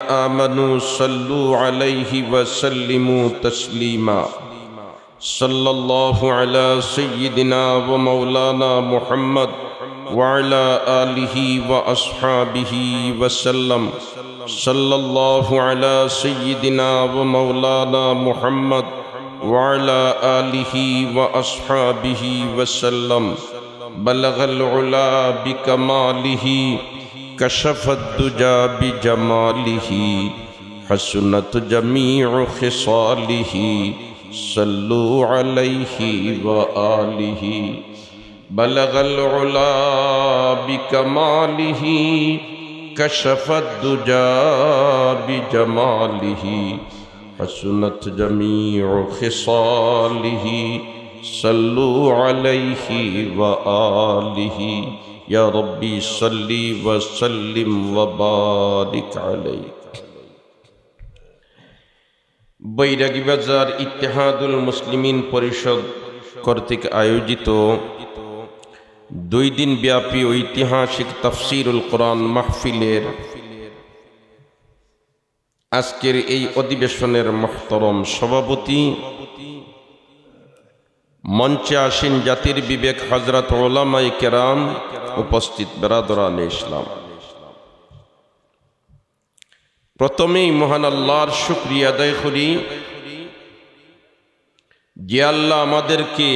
آمنوا صلوا عليه وسلموا تسليما صلى الله على سيدنا ومولانا محمد وعلى آله وأصحابه وسلم صلى الله على سيدنا ومولانا محمد وعلى آله وأصحابه وسلم بلغ العلا بكماله كشف الدجى بجماله حسنت جميع خصاله صلوا عليه وآله بلغ العلا بكماله كشف الدجى بجماله حسنت جميع خصاله صلوا عليه وآله يا ربي صل وسلم وبارك عليه। বৈরাগী বাজার ইত্তেহাদুল মুসলিমিন পরিষদ কর্তৃক আয়োজিত 2 দিন ব্যাপী ঐতিহাসিক তাফসীরুল কোরআন মাহফিলের আজকের এই অধিবেশনের মুহতারম সভাপতি, মঞ্চে আসীন জাতির বিবেক হযরত উলামায়ে কেরাম, উপস্থিত বেরাদরানে ইসলাম, প্রথমেই মহান আল্লাহর শুকরিয়া আদায় করি যে আল্লাহ আমাদেরকে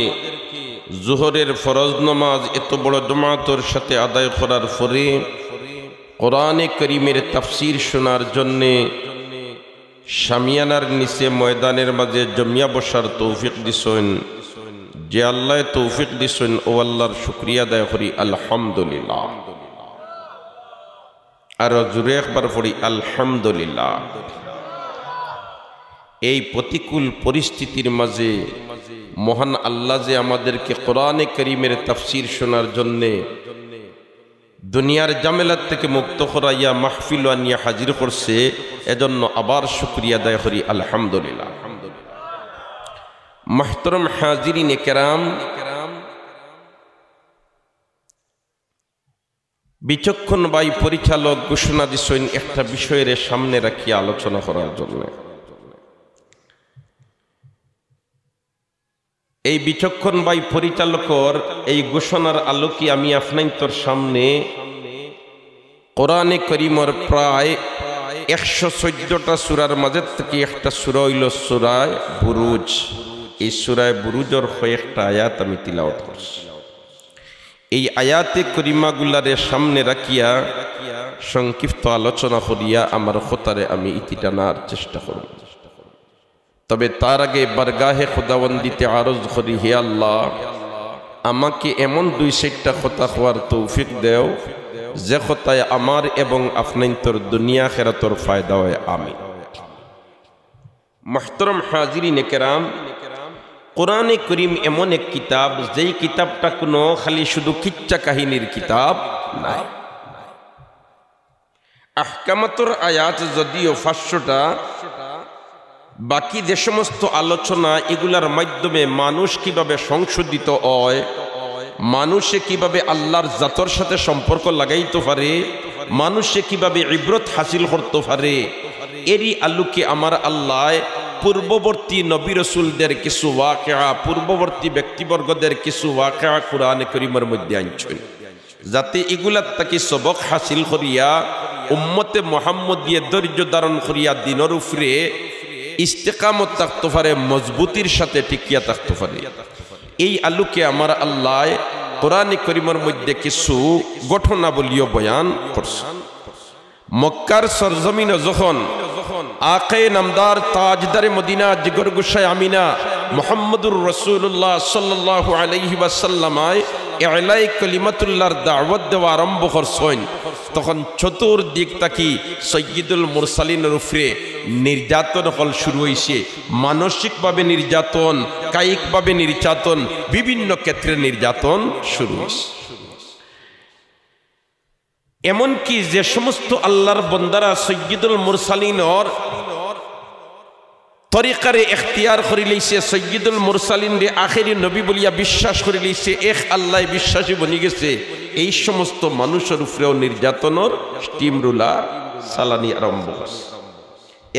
জোহরের ফরজ নামাজ এত বড় জামাতের সাথে আদায় করার পরে কোরআনে কারীমের তাফসীর শোনার জন্য শামিয়ানার নিচে ময়দানের মাঝে জমিয়া বসার তৌফিক দিছেন। যে আল্লাহ তৌফিক দিছেন ও আল্লাহর শুকরিয়া আদায় করি আলহামদুলিল্লাহ। আর জোরে একবার পড়ি আলহামদুলিল্লাহ। এই প্রতিকূল পরিস্থিতির মাঝে মহান আল্লাহ যে আমাদেরকে কোরআনে কারীমের তাফসীর শোনার জন্য দুনিয়ার জামেলাত থেকে মুক্ত করাইয়া মাহফিল আনিয়া হাজির করছে, এজন্য আবার শুকরিয়া আদায় করি আলহামদুলিল্লাহ। মুহতারাম হাজিরিনে কেরাম, বিচক্ষণ ভাই পরিচালক ঘোষণা দিছেন একটা বিষয়ের সামনে রাখিয়া আলোচনা করার জন্য। এই বিচক্ষণ ভাই পরিচালকর এই ঘোষণার আলোকে আমি আপনাদের সামনে কোরআনে কারীমের প্রায় 114টা সূরার মাঝে থেকে একটা সূরা হইল সূরা বুরুজ। এই সূরা বুরুজের কয়েকটা আয়াত আমি তিলাওয়াত করছি। এই আয়াতে করিমাগুলারে সামনে রাখিয়া সংক্ষিপ্ত আলোচনা করিয়া আমার খোতারে আমি ইতি টানার চেষ্টা করব। তবে তার আগে বারগাহে খুদাবন্দিতে আরজ করি, হে আল্লাহ, আমাকে এমন 2-4টা কথা হওয়ার তৌফিক দেও যে কথায় আমার এবং আপনার দুনিয়া আখিরাতের ফায়দা হয়। আমিন। মুহতারাম হাজিরিনে কেরাম, কোরআনে কারীম এমন এক কিতাব যেই কিতাবটা কোনো খালি শুধু কিচ্ছা কাহিনীর কিতাব নাই। আহকামাতুর আয়াত যদিও 500টা, বাকি যে সমস্ত আলোচনা এগুলার মাধ্যমে মানুষ কিভাবে সংশোধিত হয়, মানুষে কিভাবে আল্লাহর জাতর সাথে সম্পর্ক লাগাইতে পারে, মানুষে কিভাবে ইবরত হাসিল করতে পারে, এরই আলোকে আমার আল্লাহ পূর্ববর্তী নবী রাসূলদের কিছু ওয়াকিয়া, পূর্ববর্তী ব্যক্তিবর্গদের কিছু ওয়াকিয়া কোরআনে কারীমের মধ্যে আনছেন, যাতে এগুলার তাকে সবক হাসিল করিয়া উম্মতে মুহাম্মদিয়ে ধৈর্য ধারণ করিয়া দিনের উপরে ইস্তেকামত থাকতে পারে, মজবুতির সাথে টিকিয়া থাকতে পারে। এই আলোকে আমার আল্লাহ কোরআনে কারীমের মধ্যে কিছু ঘটনাবলীও বয়ান করছেন। মক্কার সরজমিনে যখন আকায়ে নামদার তাজদারে মদিনা জিগর গুসায় আমিনা মুহাম্মদুর রাসূলুল্লাহ সাল্লাল্লাহু আলাইহি ওয়াসাল্লাম ইলাই কালিমাতুল্লাহর দাওয়াত দেওয়া আরম্ভ করছেন, তখন চতুর্দিক তাকি সাইয়্যিদুল মুরসালিনের উপরে নির্যাতন হল শুরু হয়েছে। মানসিকভাবে নির্যাতন, কায়িকভাবে নির্যাতন, বিভিন্ন ক্ষেত্রে নির্যাতন শুরু হয়েছে। এমনকি যে সমস্ত আল্লাহর বান্দারা সাইয়্যিদুল মুরসালিনের তরিকারে এখতিয়ার করে লইছে, সাইয়্যিদুল মুরসালিন রে আখেরি নবী বলিয়া বিশ্বাস করে লইছে, এক আল্লাহ বিশ্বাসী বনি গেছে, এই সমস্ত মানুষের উপরেও নির্যাতনের স্টিম রুলার চালানি আরম্ভ করছে।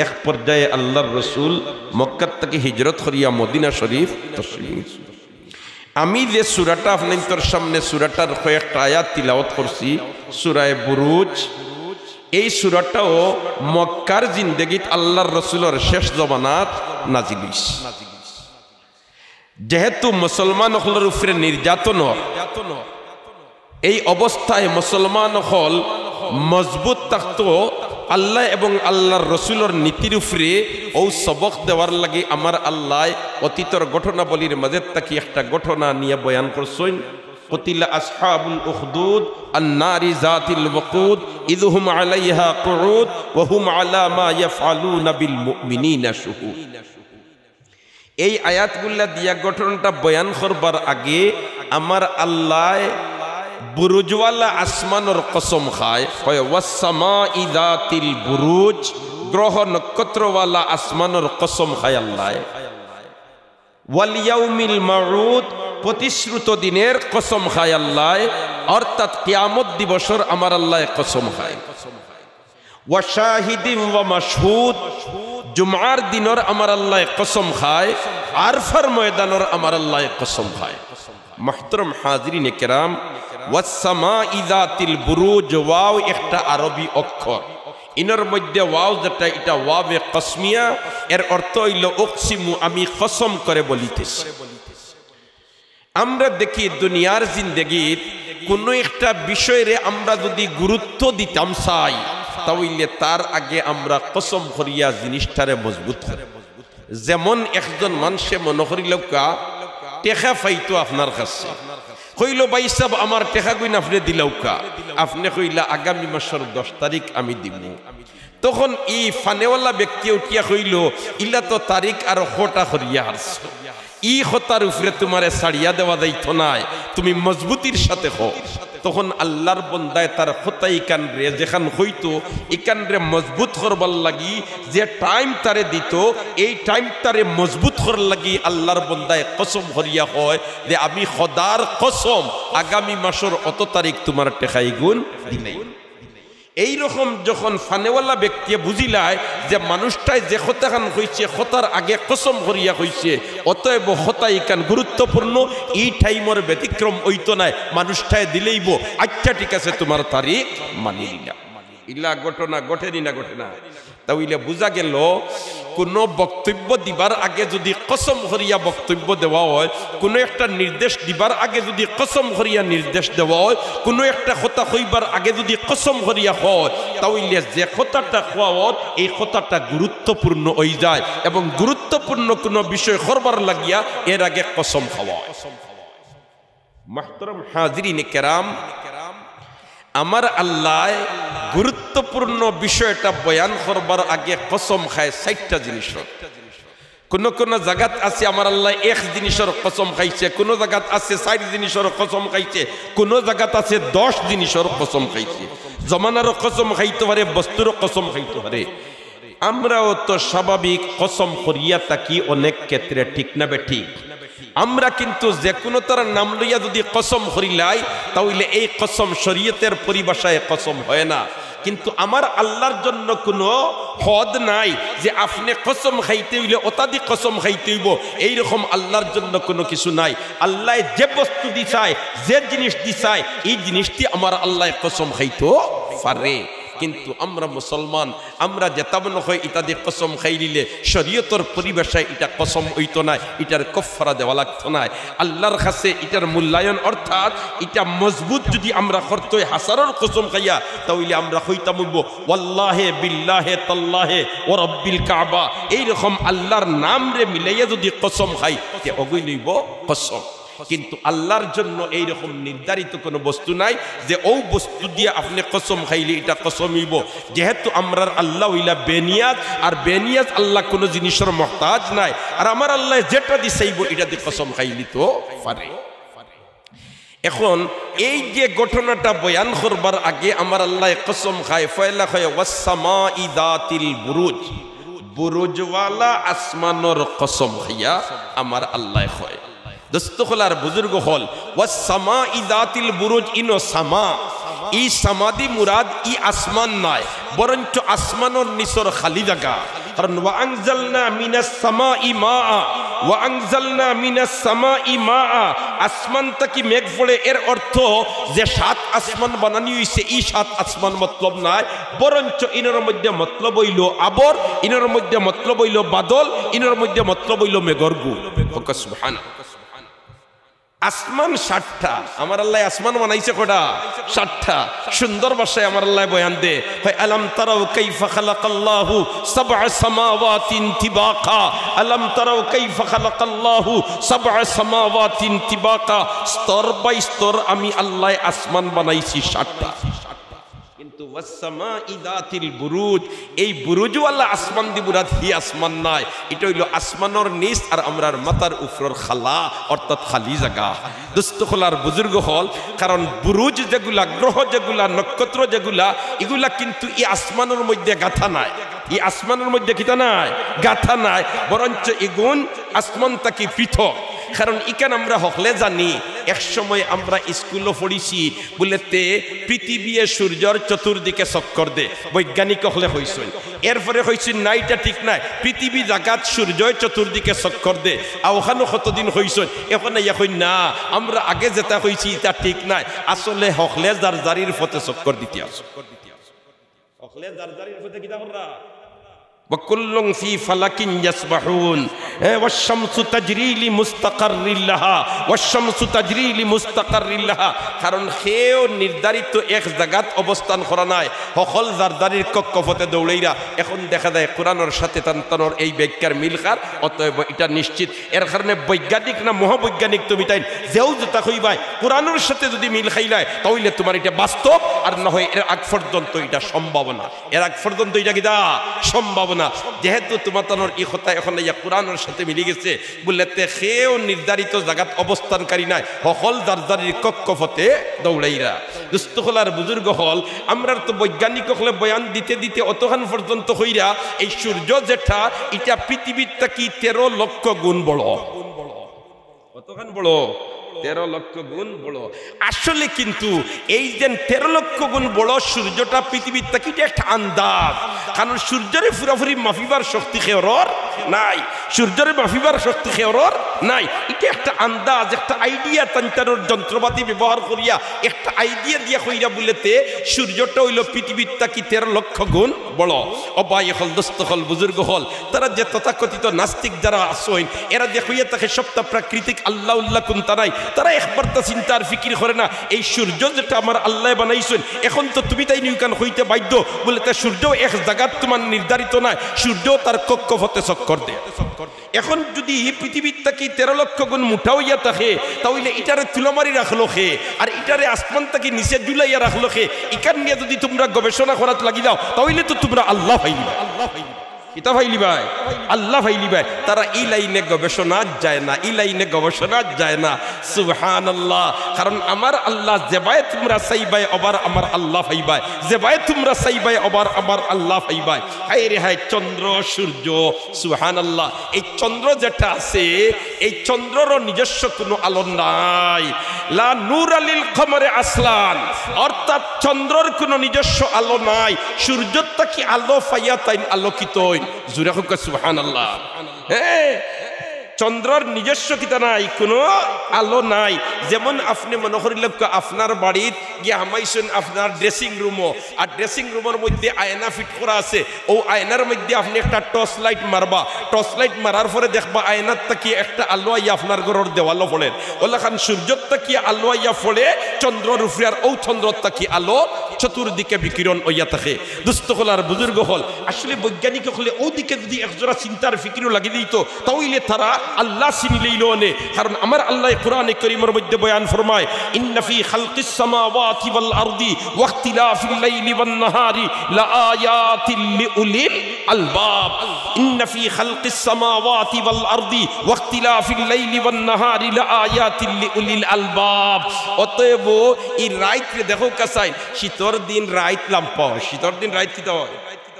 এক পর্যায়ে আল্লাহর রসুল মক্কা থেকে হিজরত করিয়া মদিনা শরীফ তশরিফ। আমি যে সূরাটা আপনাদের সামনে সূরাটার কয়েকটা আয়াত তিলাওয়াত করছি, সূরা বুরুজ, এই সূরাটাও মক্কার জিন্দেগীত আল্লাহর রসুলের শেষ জমানাত নাজিল হইছে। যেহেতু মুসলমান হলের উপরে নির্যাতন, এই অবস্থায় মুসলমান হল মজবুত থাকতো আল্লাহ এবং আল্লাহর রসুলের নীতির উপরে ও সবক দেওয়ার লাগে আমার আল্লাহ অতীতের ঘটনাবলীর মাঝে তাকে একটা ঘটনা নিয়ে বয়ান করছেন। কুতিলা আসহাবুল উখদুদ আন-নারি যাতিল ওয়াকুদ ইযহুম আলাইহা কুউদ ওয়া হুম আলা মা ইয়াফআলুনা বিল মুমিনিনা শুহুদ। এই আয়াতগুলা দিয়া ঘটনাটা বয়ান করবার আগে আমার আল্লাহ বুরুজওয়ালা আসমানের কসম খায়, ওয়াস-সামাই যাতিল বুরুজ, গ্রহ নক্ষত্রওয়ালা আসমানের কসম খায় আল্লাহ। ওয়াল ইয়াউমিল মাউদ, প্রতিশ্রুত দিনের কসম খায় আল্লাহ, অর্থাৎ কিয়ামত দিবসের আমার আল্লাহ কসম খায়। ওয়া শাহিদিন ওয়া মাশহুদ, জুমার দিনের আমার আল্লাহ কসম খায়, আরফার ময়দানের আমার আল্লাহ কসম খায়। মুহতারাম হাজিরিন কিরাম, ওয়াস-সামাই যাতিল বুরুজ, ওয়াও একটা আরবি অক্ষর, ইনার মধ্যে ওয়াও যেটা এটা ওয়াবে কসমিয়া, এর অর্থ হইল উকসিমু, আমি কসম করে বলিতেছি। আমরা দেখি দুনিয়ার জিন্দেগীত কোনো একটা বিষয়ে আমরা যদি গুরুত্ব দিতাম চাই, তাহলে তার আগে আমরা কসম করিয়া জিনিসটারে মজবুত করে। যেমন একজন মানুষে মনে করিল টেকা পাইতো আপনার কাছে, কইল ভাই সাহেব আমার টেকা কইন আপনি দিলাও কা, আপনি কইলা আগামী মাসের 10 তারিখ আমি দিব। তখন এই ফানেওয়ালা ব্যক্তি উঠিয়া কইল ইলা তো তারিখ আর খোটা করিয়া হারছ, ই খতার উপরে তোমারে ছাড়িয়া দেওয়া যাইতো নাই, তুমি মজবুতির সাথে হো। তখন আল্লাহর বন্দায় তার খোতা ইকান রে যেখান হইতো ইকান রে মজবুত করবার লাগি যে টাইম তারে দিত, এই টাইম তারে মজবুত করার লাগি আল্লাহর বন্দায় কসম করিয়া হয় যে আমি খোদার কসম আগামী মাসের অত তারিখ তোমার টেকাই গুণ দিনাই। এইরকম যখন ফানেওয়ালা ব্যক্তি বুঝিলায় যে মানুষটাই যে খতাখান হয়েছে খতার আগে কসম করিয়া হয়েছে, অতএব খতা ইকান গুরুত্বপূর্ণ, এই টাইমের ব্যতিক্রম হইতো নাই, মানুষটাই দিলেইব আচ্ছা ঠিক আছে তোমার তারিখ মানি নিলাম। ইলা ঘটনা ঘটেনি না ঘটে না? তাহলে বোঝা গেল কোনো বক্তব্য দিবার আগে যদি কসম করিয়া বক্তব্য দেওয়া হয়, কোনো একটা নির্দেশ দিবার আগে যদি কসম করিয়া নির্দেশ দেওয়া হয়, কোনো একটা কথা কইবার আগে যদি কসম করিয়া হয়, তাহলে যে কথাটা কোয়া এই কথাটা গুরুত্বপূর্ণ হয়ে যায় এবং গুরুত্বপূর্ণ কোনো বিষয় করবার লাগিয়া এর আগে কসম খাওয়া। মুহতারাম হাজিরিন কিরাম, আমার আল্লাহ গুরুত্বপূর্ণ বিষয়টা বয়ান করবার আগে কসম খায় 4টা জিনিসের। কোন কোন জায়গাত আছে আমার আল্লাহ 1 জিনিসের কসম খাইছে, কোন জায়গাত আছে 4 জিনিসের কসম খাইছে, কোন জায়গাত আছে 10 জিনিসের কসম খাইছে। জমানার কসম খাইতে পারে, বস্তুর কসম খাইতে পারে। আমরাও তো স্বাভাবিক কসম করিয়া থাকি অনেক ক্ষেত্রে, ঠিক না বে ঠিক? আমরা কিন্তু যে কোনো তার নাম লইয়া যদি কসম করিলাই তাহলে এই কসম শরীয়তের পরিভাষায় কসম হয় না। কিন্তু আমার আল্লাহর জন্য কোনো হদ নাই যে আপনি কসম খাইতে হইলে অত্যাধিক কসম খাইতে হইব, এইরকম আল্লাহর জন্য কোনো কিছু নাই। আল্লাহ যে বস্তু দিছায়, যে জিনিস দিছায়, এই জিনিসটি আমার আল্লাহ কসম খাইতেও পারে। কিন্তু আমরা মুসলমান, আমরা যেতাবন হয় ইত্যাদি কসম খাই নিলে শরীয়তের পরিভাষায় এটা কসম হইতো না, এটার কফারা দেওয়া লাগতো না। আল্লাহর কাছে এটার মূল্যায়ন, অর্থাৎ এটা মজবুত যদি আমরা করতে হাসারের কসম খাইয়া, তাহলে আমরা হইতাম ওয়াল্লাহে বিল্লাহে তাল্লাহে ও রব্বিল কাবা, এইরকম আল্লাহর নাম রে মিলাইয়া যদি কসম খাই তে অগই লইব কসম। কিন্তু আল্লাহর জন্য এইরকম নির্ধারিত কোনো বস্তু নাই যে ও বস্তু দিয়ে আপনি কসম খাইলে এটা কসম হইব। যেহেতু আমরার আল্লাহ হইলা বেনিয়াত, আর বেনিয়াত আল্লাহ কোনো জিনিসের মহতাজ নাই, আর আমার আল্লাহ যেটা দিছাইব এটা দিয়ে কসম খাইলি তো পারে। এখন এই যে ঘটনাটা বয়ান করবার আগে আমার আল্লাহ কসম খায়, ফয়লা খায় ওয়াস-সামাই যাতিল বুরুজ, বুরুজওয়ালা আসমানের কসম খাইয়া আমার আল্লাহ কয়। দোস্ত হল আর বুজুর্গ হল ওয়াস-সামাই যাতিল বুরুজ, ইনো সামা, ই সামাদি মুরাদ ই আসমান নয়, বরঞ্চ আসমানোর নিচর খালি জায়গা। কারণ ওয়া আনজালনা মিনাস সামাই মাআ, ওয়া আনজালনা মিনাস সামাই মাআ, আসমান থেকে মেঘ পড়ে, এর অর্থ যে 7 আসমান বানানি হইছে এই 7 আসমান মতলব নাই, বরঞ্চ ইনের মধ্যে মতলব হইল আবর, ইনের মধ্যে মতলব হইল বাদল, ইনের মধ্যে মতলব হইল মেঘর গু। সুবহানাল্লাহ। আসমান 7টা, আমার আল্লাহ আসমান বানাইছে কটা? 7টা। সুন্দর ভাষায় আমার আল্লাহ বয়ান দে, আলাম তারাউ কাইফা খালাকাল্লাহু সাবআ সামাওয়াতিন তিবাকা, আলাম তারাউ কাইফা খালাকাল্লাহু সাবআ সামাওয়াতিন তিবাকা, স্তর বাই স্তর আমি আল্লাহ আসমান বানাইছি 7টা। কিন্তু ওয়াসসামাই যাতিল বুরুজ, এই বুরুজওয়ালা আসমান দি মুরাদ হি আসমান নাই, এটা হইল আসমানের নিচ আর আমরার মাথার উপরের খালা, অর্থাৎ খালি জায়গা। দোস্ত খোলার বুজুর্গ হল, কারণ বুরুজ যেগুলা, গ্রহ যেগুলা, নক্ষত্র যেগুলা, এগুলা কিন্তু এই আসমানের মধ্যে গাথা নাই, এই আসমানের মধ্যে কিতা নাই, গাথা নাই, বরঞ্চ এগুন আসমান থেকে পৃথক। কারণ ইকান আমরা হকলে জানি, এক সময় আমরা স্কুলও পড়িছি বলেতে পৃথিবী সূর্যর চতুর্দিকে চক্কর দে, বৈজ্ঞানিক হলে হয়েছেন। এরপরে হয়েছেন না এটা ঠিক নাই, পৃথিবী জাগাত সূর্য চতুর্দিকে চক্কর দে, ওখানে কতদিন হয়েছেন, এখন এখন না আমরা আগে যেটা হয়েছি এটা ঠিক নাই, আসলে হকলে যার জারির পথে চক্কর দিতে আস, হকলে যার জারির পথে কিতা কররা وكلٌ في فلك يسبحون والشمس تجري لمستقر لها والشمس تجري لمستقر لها। কারণ সেও নির্ধারিত এক জায়গাত অবস্থান করা নাই, সকল জারদারির কক্ষপথে দৌড়াইরা। এখন দেখা যায় কোরআনের সাথে তান্তনের এই ব্যাখ্যার মিলখার, অতএব এটা নিশ্চিত। এর কারণে বৈজ্ঞানিক না মহাবৈজ্ঞানিক তুমি তাই যেও যেটা কইবাই কোরআনের সাথে যদি মিল খাইলায় তাহলে তোমার এটা বাস্তব, আর না হয় এর আগ পর্যন্ত এটা সম্ভাবনা, এর আগ পর্যন্ত এটা কিটা সম্ভাবনা। যেহেতু তোমার এই কথা এখন কোরআনের সাথে মিলে গেছে বললেতে সেও নির্ধারিত জায়গাত অবস্থানকারী নাই, সকল জারদারির কক্ষপথে দৌড়াইরা। দুস্থ হলার বুজুর্গ হল, আমরা তো বৈজ্ঞানিক হলে বয়ান দিতে দিতে অতখান পর্যন্ত হইরা এই সূর্য যেটা এটা পৃথিবীর থেকে 13 লক্ষ গুণ বড়, কতখান বড়? 13 লক্ষ গুণ বড়। আসলে কিন্তু এই যে 13 লক্ষ গুণ বড় সূর্যটা পৃথিবীর থেকে একটা আন্দাজ, কারণ সূর্যের পুরোপুরি মাফিবার শক্তি খেয়রর নাই, সূর্যের মাফিবার শক্তি খেয়রর নাই, এটা একটা আন্দাজ, একটা আইডিয়া, তান্তানোর যন্ত্রপাতি ব্যবহার করিয়া একটা আইডিয়া দিয়া কইরা বলেতে সূর্যটা হইল পৃথিবীর থেকে 13 লক্ষ গুণ বড়। অবাই হল, দোস্ত হল, বুজুর্গ হল, তারা যে তথাকথিত নাস্তিক যারা আসেন, এরা দেখইয়া তাকে সপ্তা প্রাকৃতিক আল্লাহ উল্লাহ কোনটা নাই, তারা একবার তা চিন্তার ফিকির করে না এই সূর্য যেটা আমার আল্লাহ বানাইছেন, এখন তো তুমি তাই নিউকান হইতে বাধ্য বলে তা সূর্য এক জায়গা তোমার নির্ধারিত নয়, সূর্য তার কক্ষপথে চক্কর দেয়। এখন যদি পৃথিবীর থেকে 13 লক্ষ গুণ মুঠা হইয়া থাকে, তাহলে এটারে তুলামারি রাখলো খে, আর এটারে আসমান থেকে নিচে জুলাইয়া রাখলো খে, এখান নিয়ে যদি তোমরা গবেষণা করাত লাগি যাও তাহলে তো তোমরা আল্লাহ পাইলিবা, কিতা ভাইলি ভাই, আল্লাহ ভাইলি ভাই। তারা এই লাইনে গবেষণা যায় না, এই লাইনে গবেষণা যায় না। সুবহানাল্লাহ। কারণ আমার আল্লাহ যেবাই তোমরা চাইবাই আবার আমার আল্লাহ ভাইবাই, যেবাই তোমরা চাইবাই আবার আমার আল্লাহ ভাইবাই। হাই রে হাই, চন্দ্র সূর্য, সুবহানাল্লাহ। এই চন্দ্র যেটা আছে, এই চন্দ্ররও নিজস্ব কোনো আলো নাই। লা নূর আলিল কমরে আসলান, অর্থাৎ চন্দ্রর কোনো নিজস্ব আলো নাই, সূর্যটা কি আলো পাইয়া তাই আলোকিত। জুড়ে হোক সুবহানাল্লাহ। হ্যাঁ, চন্দ্রর নিজস্ব কিতা নাই, কোনো আলো নাই। যেমন আপনি মনে করিল আপনার বাড়ির গিয়ে হামাইছেন আপনার ড্রেসিং রুমও, আর ড্রেসিং রুমের মধ্যে আয়না ফিট করা আছে, ও আয়নার মধ্যে আপনি একটা টর্চ লাইট মারবা, টর্চ লাইট মারার পরে দেখবা আয়নার তাকিয়ে একটা আলো আইয়া আপনার ঘরের দেওয়ালও পড়ে, ওলাখান সূর্যর তাকিয়ে আলো আইয়া পড়ে চন্দ্রর উপরে, আর ও চন্দ্রর তাকিয়ে আলো চতুর্দিকে বিকিরণ হইয়া থাকে। দুস্থ হল আর বুজুর্গ হল, আসলে বৈজ্ঞানিক হলে ওদিকে যদি একজোড়া চিন্তার ফিকিরও লাগিয়ে দিত তাহলে তারা আল্লাহ চিনিলেইল নে। কারণ আমার আল্লাহ কোরআনে কারীমের মধ্যে বয়ান ফরমায়, ইন্না ফি খালকিস সামাওয়াতি ওয়াল আরদি ওয়া ইখতিলাফিল লাইলি ওয়ান নাহারি লাআয়াতিল লিউলিল আলবাব। ইন্না ফি খালকিস সামাওয়াতি ওয়াল আরদি ওয়া ইখতিলাফিল লাইলি ওয়ান নাহারি লাআয়াতিল লিউলিল আলবাব। অতএব এই রাইত দেখো কাসাই, শীতর দিন রাইত লাম্পা, শীতর দিন রাইত কিতা হয়,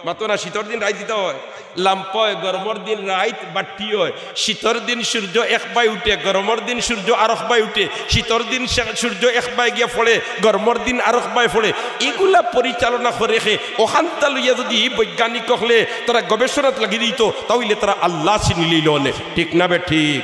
মাতো না শীতর দিন রাইত দিতে হয় লাম্প হয় গরমের দিন রাইত বাট্টি হয় শীতর দিন সূর্য একবাই উঠে গরমের দিন সূর্য আরেকবাই উঠে শীতর দিন সূর্য একবাই গিয়ে পড়ে গরমের দিন আরেকবাই পড়ে এগুলা পরিচালনা করে রেখে ওখানটা লইয়া যদি বৈজ্ঞানিক হলে তারা গবেষণাত লাগিয়ে দিত তাহলে তারা আল্লাহ চিনি লইল ঠিক না বে ঠিক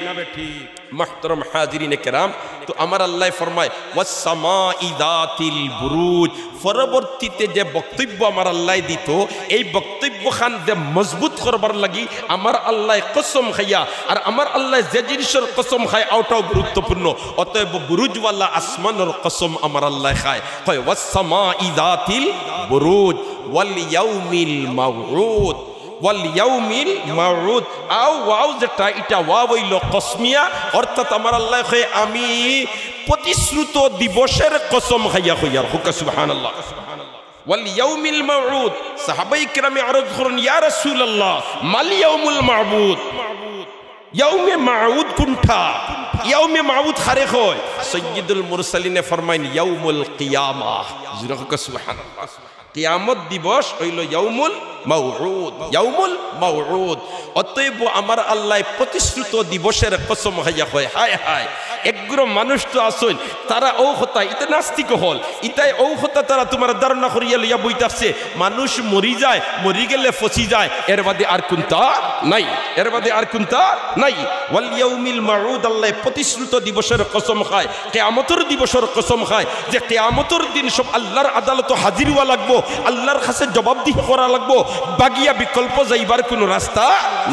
محترم حاضرین کرام তো আমার আল্লাহ ফরমায় ওয়াসসামাই যাতিল বুরুজ পরবর্তীতে যে বক্তব্য আমার আল্লাহ দিত এই বক্তব্য খান যে মজবুত করবার লাগি আমার আল্লাহ কসম খাইয়া আর আমার আল্লাহ যে জিনিসের কসম খায় ওটাও গুরুত্বপূর্ণ অতএব বুরুজওয়ালা আসমানের কসম আমার আল্লাহ খায় কয় ওয়াসসামাই যাতিল বুরুজ ওয়াল ইয়াউমিল মাউউদ ওয়াল-ইয়াউমিল মাউউদ ওয়াও যেটা এটা ওয়াও হইল কসমিয়া অর্থাৎ আমার আল্লাহ কয় আমি প্রতিশ্রুত দিবসের কসম খাইয়া কইয়ার হুকা সুবহানাল্লাহ ওয়াল-ইয়াউমিল মাউউদ সাহাবায়ে কিরামে আরজ করেন ইয়া রাসূলুল্লাহ মাল ইয়াউমুল মাউউদ ইয়াউমে মাউউদ কোনটা ইয়াউমে মাউউদ খারে কয় সাইয়্যিদুল মুরসালিনে ফরমাইন ইয়াউমুল কিয়ামাহ হুকা সুবহানাল্লাহ কিয়ামত দিবস হইল ইয়াউমুল মাউউদ ইয়াউমুল মাউউদ অতএব আমার আল্লাহ প্রতিশ্রুত দিবসের কসম খাইয়া কয় হায় হায় একগুলো মানুষ তো আসল তারা ও কথা ইতা নাস্তিক হল ইতাই ও কথা তারা তোমার ধারণা করিয়া লইয়া বইতাছে মানুষ মরি যায় মরি গেলে ফসি যায় এর বাদে আর কোনটা নাই এর বাদে আর কোনটা নাই ওয়াল ইয়াউমিল মাউউদ আল্লাহ প্রতিশ্রুত দিবসের কসম খায় কিয়ামতের দিবসের কসম খায় যে কিয়ামতের দিন সব আল্লাহর আদালত হাজির হওয়া লাগবো আল্লাহর কাছে জবাবদিহি করা লাগবো বাগিয়া বিকল্প যাইবার কোনো রাস্তা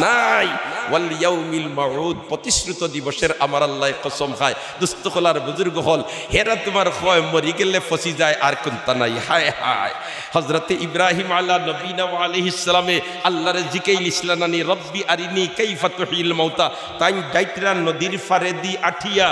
নাই ওয়াল ইয়াউমিল মাউউদ প্রতিশ্রুত দিবসের আমার আল্লাহ কসম খায় দুস্থ হলার বুজুর্গ হল হেরা তোমার হয় মরি গেলে ফসি যায় আর কোনটা নাই হায় হায় হযরতে ইব্রাহিম আলা নবীনা ওয়া আলাইহিস সালামে আল্লাহর জিকাইল ইসলানানি রব্বি আরিনি কাইফা তুহিল মাউতা তাই দাইতরা নদীর ফারে দি আঠিয়া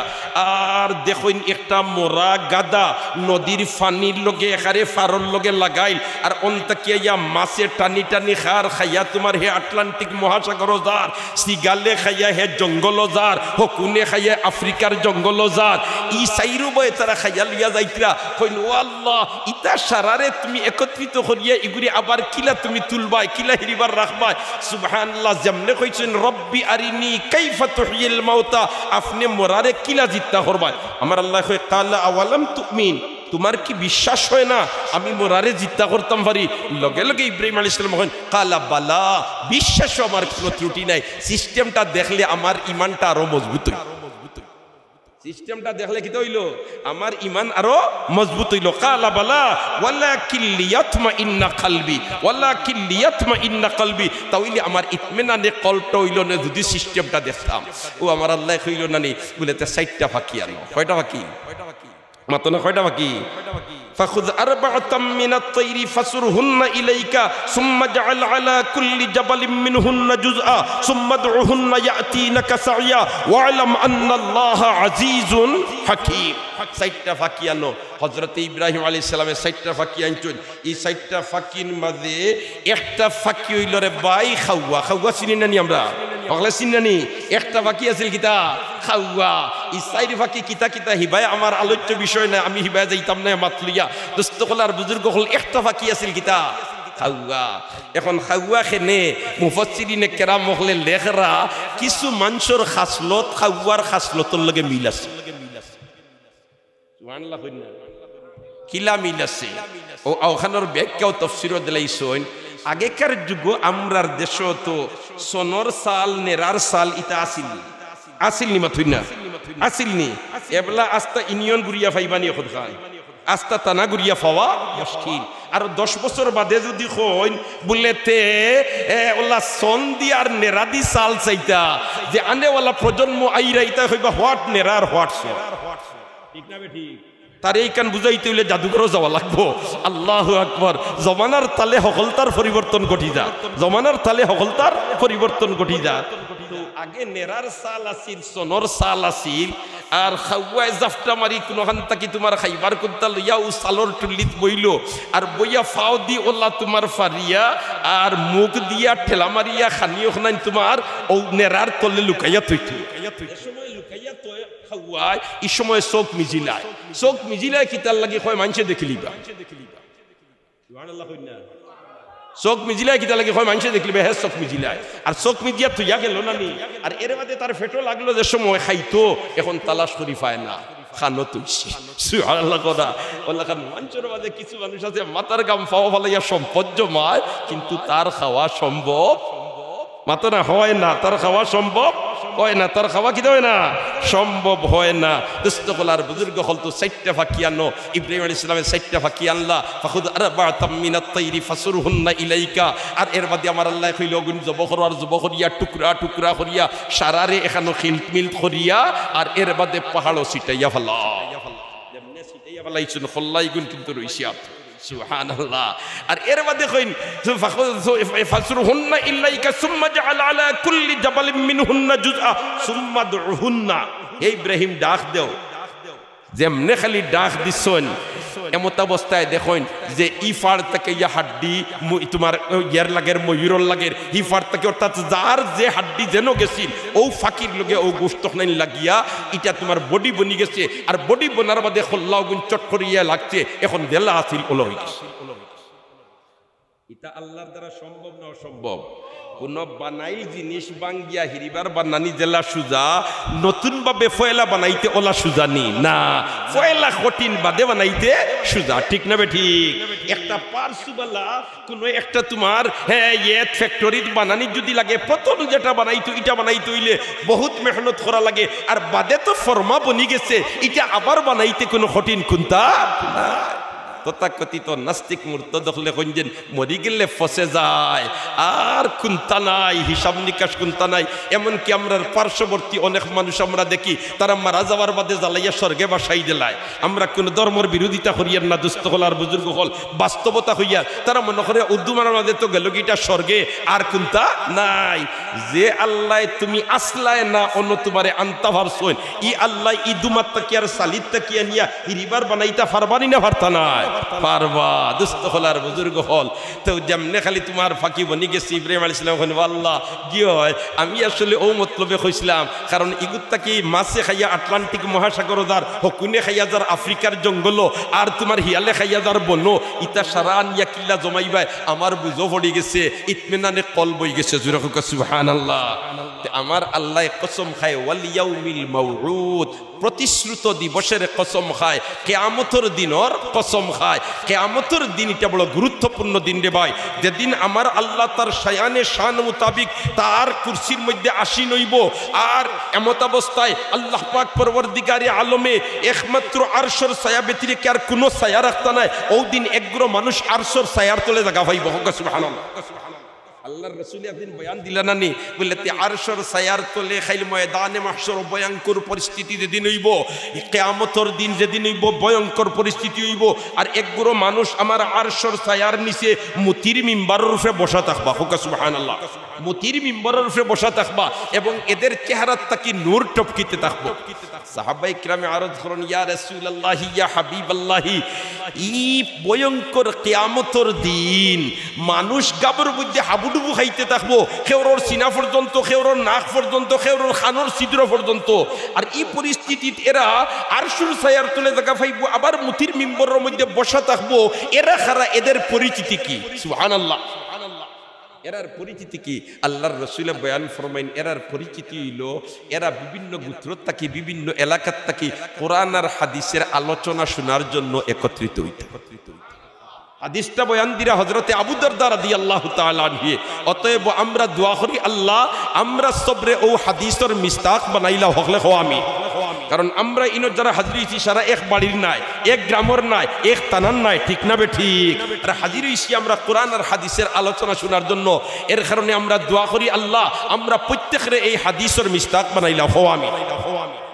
আর দেখুন একটা মোরা গাদা নদীর পানির লগে এখারে ফারর লগে লাগাইল আর অন্তকিয়া মাছে টানি টানি খার খাইয়া তোমার হে আটলান্টিক মহাসাগর জার সিগালে খাইয়া হে জঙ্গল জার হকুনে খাইয়া আফ্রিকার জঙ্গল জার ই সাইরু বয় তারা খাইয়া লিয়া যাইতরা কইন ও আল্লাহ ইতা সারারে তুমি একত্রিত করিয়া ইগুরি আবার কিলা তুমি তুলবাই কিলা হিরিবার রাখবাই সুবহানাল্লাহ যেমনে কইছেন রব্বি আরিনি কাইফা তুহিল মাউতা আপনি মরারে কিলা জিত্তা করবাই আমার আল্লাহ কয় কালা আওয়ালাম তুমিন তোমার কি বিশ্বাস হয় না আমি মোরারে জিত্তা করতাম পারি লগে লগে ইব্রাহিম আলাইহিস সালাম বলেন কালা বালা বিশ্বাস আমার কোনো ত্রুটি নাই সিস্টেমটা দেখলে আমার ঈমানটা আরো মজবুত হয় সিস্টেমটা দেখলে কি হইল আমার ঈমান আরো মজবুত হইল কালা বালা ওয়ালাকিন লিয়াতমাইন্না কলবি ওয়ালাকিন লিয়াতমাইন্না কলবি তাইলে আমার ইতমিনানে কলটা হইল না যদি সিস্টেমটা দেখতাম ও আমার আল্লাহ কইল না নি বলেতে 60টা ফাঁকি আনো কয়টা ফাঁকি মাত্র কয়টা বাকি فخذ أربعة من الطير فسرهن إليك ثم اجعل على كل جبل منهن جزءا ثم ادعهن يأتينك سعيا واعلم أن الله عزيز حكيم 60টা ফাঁকি আনো হযরত ইব্রাহিম আলাইহিস সালামের 60টা ফাঁকি আনছেন এই 60টা ফাঁকির মাঝে একটা ফাঁকি হইল রে ভাই খাওয়া খাওয়া চিনি না নি আমরা ওগলা চিনি না নি একটা ফাঁকি আছিল কিতা খাওয়া এই 4 ফাঁকি কিতা কিতা হিবায় আমার আলোচ্য বিষয় না আমি হিবায় যাইতাম না মাতলিয়া দোস্ত কলার বুজুর্গ হল একটা ফাঁকি আছিল কিতা খাওয়া এখন খাওয়া খেনে মুফাসসিরিনে কেরাম হলে লেখরা কিছু মানুষের খাসলত খাওয়ার খাসলতর লগে মিল আছে সুবহানাল্লাহ কইনা কিলা মিল আছে ও ওখানের ব্যাখ্যাও তাফসীরও দিলাইছেন আগেকার যুগ আমরার দেশ তো সোনর সাল নেরার সাল ইতা আসিল নি মাথুইনা আসিল নি এবলা আস্তা ইউনিয়ন গুরিয়া ফাইবানি খুদ খান আস্তা তানা গুরিয়া পাওয়া মুশকিল আর 10 বছর বাদে যদি কইন বলেতে ওলা সন্দি আর নেরাদি সাল চাইতা যে আনেওয়ালা প্রজন্ম আইরা ইতা কইবা হোয়াট নেরার হোয়াট সো ঠিক না বে ঠিক তার এই কান বুঝাইতে হইলে জাদুঘরও যাওয়া লাগবো আল্লাহু আকবার জমানার তালে সকলতার পরিবর্তন ঘটি যা জমানার তালে সকলতার পরিবর্তন ঘটি যা তো আগে নেরার সাল আসিল সোনর সাল আসিল আর খাওয়ায় জাফটা মারি কোনখান তাকি তোমার খাইবার কুন্তা লইয়া ও সালর টুলিত বইল আর বইয়া ফাও দি ওলা তোমার ফারিয়া আর মুখ দিয়া ঠেলা মারিয়া খানিও খানাই তোমার ও নেরার তলে লুকাইয়া থইতো সময় লুকাইয়া তো খাওয়ায় এই সময় চোখ মিজিলায় কিতার লাগি কয় মানুষে দেখিলিবা সুবহানাল্লাহ কইনা চোখ মিজিলায় কিতা লাগে হয় মানুষে দেখলি হ্যাঁ চোখ মিজিলায় আর চোখ মিজিয়া তুইয়া গেল না নি আর এর বাদে তার ফেটো লাগলো যে সময় খাইতো এখন তালাশ করি পায় না খানো তুইছি সুবহানাল্লাহ কথা আল্লাহ খান মঞ্চের বাদে কিছু মানুষ আছে মাথার গাম পাওয়া ফালাইয়া সম্পদ জমায় কিন্তু তার খাওয়া সম্ভব মাতো না হয় না তার খাওয়া সম্ভব হয় না তার খাওয়া কি হয় না সম্ভব হয় না দুস্তকলার বুজুর্গ হল তো 4টা ফাঁকি আনো ইব্রাহিম আলাইহিস সালামের 4টা ফাঁকি আনলা ফাখুদ আরবাতাম মিনাত তাইরি ফাসুরহুন্না ইলাইকা আর এর বাদে আমার আল্লাহ কইল গুণ জবখর আর জবখরিয়া টুকরা টুকরা করিয়া সারারে এখানো খিলমিল করিয়া আর এর বাদে পাহাড় সিটাইয়া ফেলা যেমনে সিটাইয়া ফেলাইছুন খল্লাই গুণ কিন্তু রইছি সুবহানাল্লাহ আর এর বাদে কইন ফাসরুহুন্না ইল্লাইকা সুম্মা জাআল আলা কুল্লি জাবালিন মিনহুন্না জুজআ সুম্মা দুহুন্না হে ইব্রাহিম ডাক দেও যেমনে খালি ডাক দিছন এমত অবস্থায় দেখুন যে ইফার থেকে ইয়া হাড্ডি তোমার ইয়ার লাগের ময়ূরর লাগের ইফার থেকে অর্থাৎ যার যে হাড্ডি যেন গেছিল ও ফাঁকির লগে ও গোস্ত নাই লাগিয়া এটা তোমার বডি বনি গেছে আর বডি বনার বাদে খল্লাও গুণ চট করিয়া লাগছে এখন দেলা আছিল ওলো হয়ে গেছে এটা আল্লাহর দ্বারা সম্ভব না অসম্ভব কোন বানাই জিনিস বাঙ্গিয়া হিরিবার বানানি জেলা সুজা নতুন ভাবে ফয়লা বানাইতে ওলা সুজানি না ফয়লা কঠিন বাদে বানাইতে সুজা ঠিক না বে ঠিক একটা পার্সুবালা কোন একটা তোমার হ্যাঁ এত ফ্যাক্টরিত বানানি যদি লাগে প্রথম যেটা বানাইতো এটা বানাইতে হইলে বহুত মেহনত করা লাগে আর বাদে তো ফর্মা বনি গেছে এটা আবার বানাইতে কোনো কঠিন কোনটা না তথাকথিত নাস্তিক মুরতাদ হলে কইছেন মরি গেলে ফসে যায় আর কুন্তা নাই হিসাব নিকাশ কুন্তা নাই এমনকি আমরা পার্শ্ববর্তী অনেক মানুষ আমরা দেখি তারা মারা যাওয়ার বাদে জ্বালাইয়া স্বর্গে বাসাই দিলায় আমরা কোন ধর্মের বিরোধিতা করিয়ার না দুস্থ হল আর বুজুর্গ হল বাস্তবতা হইয়া তারা মনে করে উর্দু মানার মাঝে তো গেল গিটা স্বর্গে আর কুন্তা নাই যে আল্লাহ তুমি আসলায় না অন্য তোমারে আনতা ভাবছইন ই আল্লাহ ই দুমাত্তা কি আর সালিদটা কি নিয়া হিরিবার বানাইতা পারবানি না পারতা নাই পারবা দুস্থ হল আর বুজুর্গ হল তো যেমনে খালি তোমার ফাঁকি বনি গেছে ইব্রাহিম আলাইহিস সালাম কইলেন আল্লাহ কি হয় আমি আসলে ও মতলবে কইছিলাম কারণ ইগুত্তা কি মাছে খাইয়া আটলান্টিক মহাসাগর যার হকুনে খাইয়া যার আফ্রিকার জঙ্গল আর তোমার হিয়ালে খাইয়া যার বনো ইতা সারা নিয়া কিল্লা জমাইবাই আমার বুঝো পড়ি গেছে ইতমিনানে কল বই গেছে জুরা সুবহানাল্লাহ আমার আল্লাহ কসম খায় ওয়াল ইয়াউমিল মাউউদ প্রতিশ্রুত দিবসের কসম খায় কিয়ামতের দিনের কসম খায় কিয়ামতের দিন এটা বড় গুরুত্বপূর্ণ দিন রে ভাই যেদিন আমার আল্লাহ তার শায়ানে শান মোতাবিক তার কুরসির মধ্যে আসীন হইব আর এমত অবস্থায় আল্লাহ পাক পরবর্তীকারে আলমে একমাত্র আরশের ছায়া ব্যতিরেকে আর কোনো ছায়া রাখতা নাই ওই দিন একগুলো মানুষ আরশের ছায়ার তলে জায়গা পাইব সুবহানাল্লাহ আল্লাহর রাসূল একদিন বয়ান দিলেন না নি বললে আরশের ছায়ার তলে খাইল ময়দানে মাহশর ভয়ঙ্কর পরিস্থিতি যেদিন হইব কিয়ামতের দিন যেদিন হইব ভয়ঙ্কর পরিস্থিতি হইব আর একগুলো মানুষ আমার আরশের ছায়ার নিচে মুতির মিম্বারের উপরে বসা থাকবা সুবহানাল্লাহ মুতির মিম্বারের উপরে বসা থাকবা এবং এদের চেহারা তাকি নূর টপকিতে থাকবো সাহাবায়ে কিরামে আরজ করেন ইয়া রাসূলুল্লাহ ইয়া হাবিবাল্লাহ ই ভয়ঙ্কর কিয়ামতের দিন মানুষ গাবর মধ্যে হাবুডুবু খাইতে থাকবো কেউর সিনা পর্যন্ত কেউর নাক পর্যন্ত কেউর খানোর ছিদ্র পর্যন্ত আর এই পরিস্থিতিতে এরা আরশুর ছায়ার তলে জায়গা পাইব আবার মুতির মিম্বরের মধ্যে বসা থাকবো এরা খারা এদের পরিচিতি কি সুবহানাল্লাহ এরার পরিচিতি কি আল্লাহর রাসূল বয়ান ফরমাইন এরার পরিচিতি হইলো এরা বিভিন্ন গোত্রত থাকি বিভিন্ন এলাকাত থাকি কোরআন আর হাদিসের আলোচনা শোনার জন্য একত্রিত হইতে হাদিসটা বয়ান দিরা হযরতে আবু দারদা রাদিয়াল্লাহু তাআলা আনহু অতএব আমরা দোয়া করি আল্লাহ আমরা সবরে ও হাদিসের মিস্তাক বানাইলা হকলে আমি কারণ আমরা ইনো যারা হাজির হইছি সারা এক বাড়ির নাই এক গ্রামের নাই এক থানার নাই ঠিক না বে ঠিক আর হাজির হইছি আমরা কোরআন আর হাদিসের আলোচনা শোনার জন্য এর কারণে আমরা দোয়া করি আল্লাহ আমরা প্রত্যেকরে এই হাদিসের মিস্তাক বানাইলা আমি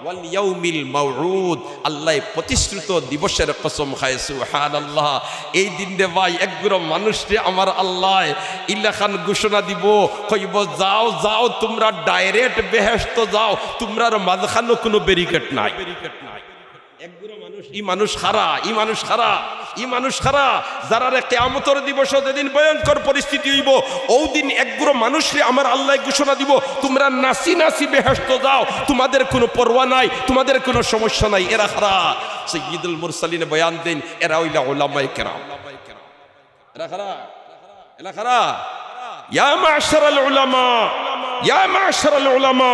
ওয়াল ইয়াউমিল মাউউদ আল্লাহ প্রতিশ্রুত দিবসের কসম খায় সুবহানাল্লাহ এই দিন রে ভাই একগুলো মানুষরে আমার আল্লাহ ইল্লাখান ঘোষণা দিব কইব যাও যাও তোমরা ডাইরেক্ট বেহেশত যাও তোমরার মাঝখানে কোনো ব্যারিকেড নাই একগুলো মানুষ ই মানুষ খারা ই মানুষ খারা ই মানুষ খারা যারা রে কিয়ামতের দিবস যেদিন ভয়ঙ্কর পরিস্থিতি হইব ওই দিন একগুলো মানুষরে আমার আল্লাহ ঘোষণা দিব তোমরা নাসি নাসি বেহেশত যাও তোমাদের কোনো পরোয়া নাই তোমাদের কোনো সমস্যা নাই এরা খারা সাইয়্যিদুল মুরসালিন বয়ান দেন এরা হইলা উলামায়ে কেরাম এরা খারা এলাকারা ইয়া মা'শারাল উলামা ইয়া মা'শারাল উলামা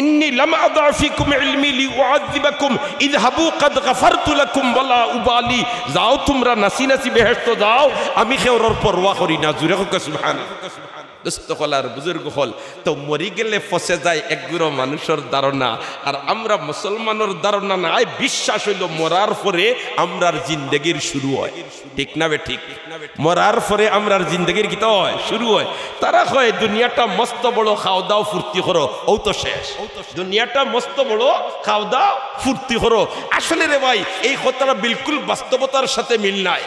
ইন্নী লাম আদা ফিকুম ইলমি লিউআযিবাকুম ইযহাবু ক্বাদ গাফারতু লাকুম ওয়ালা উবালি। যাও তোমরা নাসি নাসি বেহেশত যাও, আমি খেওরর পরোয়া করি না। জুরে হোক সুবহানাল্লাহ। দোস্ত হলার বুজুর্গ হল তো মরি গেলে ফসে যায় একগুলো মানুষের ধারণা, আর আমরা মুসলমানের ধারণা নাই, বিশ্বাস হইল মরার পরে আমরার জিন্দগির শুরু হয়। ঠিক না বে ঠিক? মরার পরে আমরার জিন্দগির কি হয় শুরু হয়। তারা কয় দুনিয়াটা মস্ত বড়, খাও দাও ফুর্তি করো, ও তো শেষ। দুনিয়াটা মস্ত বড়, খাও দাও ফুর্তি করো। আসলে রে ভাই এই কথাটা বিলকুল বাস্তবতার সাথে মিল নাই।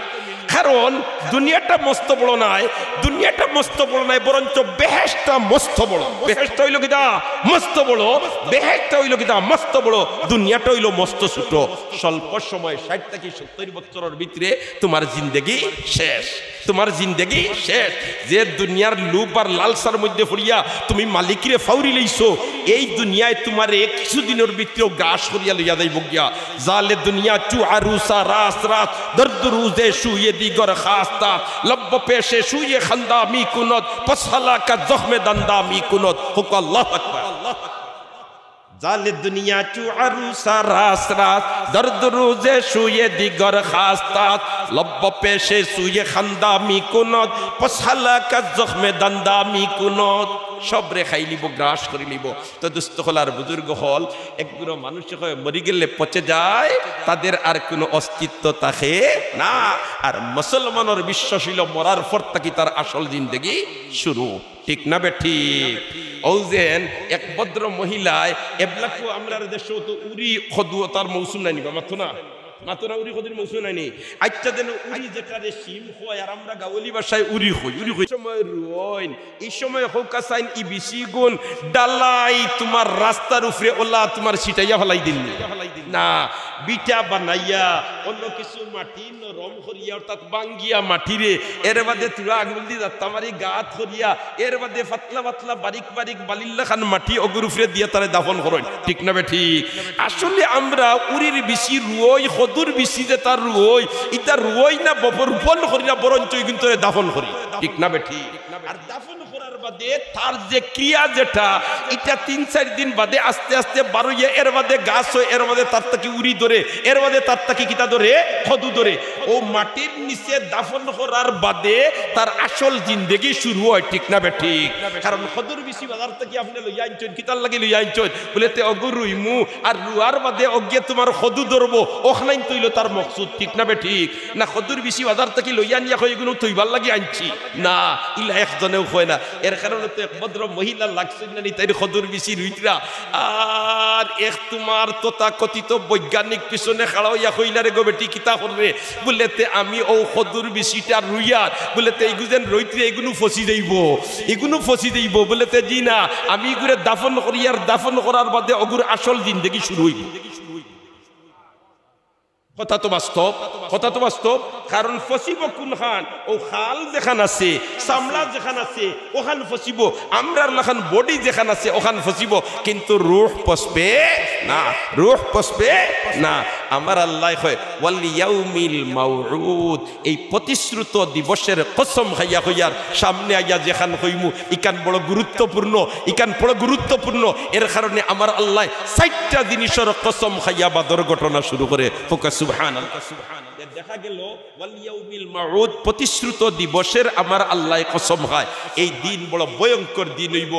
কারণ দুনিয়াটা মস্ত বড় নাই, দুনিয়াটা মস্ত বড় নাই, বরঞ্চ বেহেশটা মস্ত বড়। বেহেশটা হইল কিনা মস্ত বড়, বেহেশটা হইল কিনা মস্ত বড়, দুনিয়াটা হইল মস্ত ছোট। স্বল্প সময় 60 থেকে 70 বছরের ভিতরে তোমার জিন্দেগি শেষ, তোমার জিন্দেগি শেষ। যে দুনিয়ার লুপ আর লালসার মধ্যে পড়িয়া তুমি মালিকিরে ফাউরি লইছো, এই দুনিয়ায় তোমারে কিছুদিনের ভিতরেও গাছ করিয়া লইয়া যাইব গিয়া। জালে দুনিয়া চু আরুসা রাস রাত দর্দ রুজে শুয়ে দিগর খাস্তা লব্ব পেশে শুয়ে খান্দা মি কুনত পসহালা কা জখমে দান্দা মি কুনত। হুক আল্লাহু আকবার। জালে দুনিয়া চু আরুসা রাস রাত দর্দ রুজে শুয়ে দিগর খাস্তা লব্ব পেশে শুয়ে খান্দা মি কুনত পসহালা কা জখমে দান্দা মি কুনত। সবরে খাই লিব, গ্রাস করে লিব। তো দুস্থ হলার বুজুর্গ হল একগুলো মানুষ মরি গেলে পচে যায়, তাদের আর কোনো অস্তিত্ব থাকে না। আর মুসলমানের বিশ্বাস হইল মরার পর থেকে তার আসল জিন্দেগি শুরু। ঠিক না বে ঠিক? ওজেন এক ভদ্র মহিলায় এবলাকু আমরার দেশে তো উরি খদুয়তার মৌসুম নাই নিবা মাথো না, মাতনা উরি খদির মৌসুম নাইনি। আচ্ছা দেন উরি যেটা রে শিম হয়, আর আমরা গাওলি ভাষায় উরি হই। উরি হই সময় রুইন, এই সময় হোকা সাইন ই বেশি গুণ ডালাই তোমার রাস্তার উপরে ওলা তোমার ছিটাইয়া ফেলাই দিল না, বিটা বানাইয়া অন্য কিছু মাটি নরম করিয়া অর্থাৎ বাঙ্গিয়া মাটিরে এর বাদে তুলা আগুন দি তামারি গাত করিয়া এর বাদে পাতলা পাতলা বারিক বারিক বালিল্লা খান মাটি অগুর উপরে দিয়া তারে দাফন করেন। ঠিক না বে ঠিক? আসলে আমরা উরির বেশি রুই খদুর বেশি যে তার রুই, ইটা রুই না রোপণ করি না, বরঞ্চ কিন্তু দাফন করি। ঠিক না বে ঠিক? আর দাফন করার বাদে তার যে ক্রিয়া যেটা, এটা 3-4 দিন বাদে আস্তে আস্তে বাড়িয়ে এর বাদে গাছ হয়, এর বাদে তার থেকে উড়ি ধরে, এর বাদে তার থেকে কিতা ধরে খদু ধরে। ও মাটির নিচে দাফন করার বাদে তার আসল জিন্দেগি শুরু হয়। ঠিক না বে ঠিক? কারণ খদুর বেশি বাজার থেকে আপনি লইয়া আনছেন, কিতার লাগে লইয়া আনছেন বলে তে অগুর রুইমু, আর রুয়ার বাদে অজ্ঞে তোমার খদু ধরবো, ওখানাইন তৈল তার মকসুদ। ঠিক না বে ঠিক? না খদুর বেশি বাজার থেকে লইয়া আনিয়া হয় এগুলো তৈবার লাগে আনছি না, ইলা একজনেও হয় না। এর কারণে তো এক ভদ্র মহিলা লাগছে না নি তাই খদুর বেশি রুইতরা। আর এক তোমার তথাকথিত বৈজ্ঞানিক পিছনে খাড়া হইয়া কইলা রে গো বেটি কিতা করবে বলেতে আমি ও খদুর বেশিটা রুইয়ার বলেতে এইগুজেন রইতরে এগুলো ফসি যাইব, এগুলো ফসি যাইব বলেতে জি না, আমি এগুলো দাফন করিয়ার দাফন করার বাদে অগুর আসল জিন্দেগি শুরু হইব। কথা তো বাস্তব, কথা তো বাস্তব। কারণ ফসিব কোন খান? ও খাল যেখান আছে, চামড়া যেখান আছে ওখান ফসিব, আমরার লাখান বডি যেখান আছে ওখান ফসিব, কিন্তু রূহ পসবে না, রূহ পসবে না। আমার আল্লাহ কয় ওয়াল ইয়াউমিল মাউউদ, এই প্রতিশ্রুত দিবসের কসম খাইয়া হইয়ার সামনে আইয়া যেখান হইমু ইকান বড় গুরুত্বপূর্ণ, ইকান বড় গুরুত্বপূর্ণ। এর কারণে আমার আল্লাহ 4টা জিনিসের কসম খাইয়া বাদর ঘটনা শুরু করে। ফোকাস সুবহানাল্লাহ। দেখা গেল ওয়াল ইয়াউমিল মাউউদ, প্রতিশ্রুত দিবসের আমার আল্লাহ কসম খায়। এই দিন বড় ভয়ঙ্কর দিন হইব।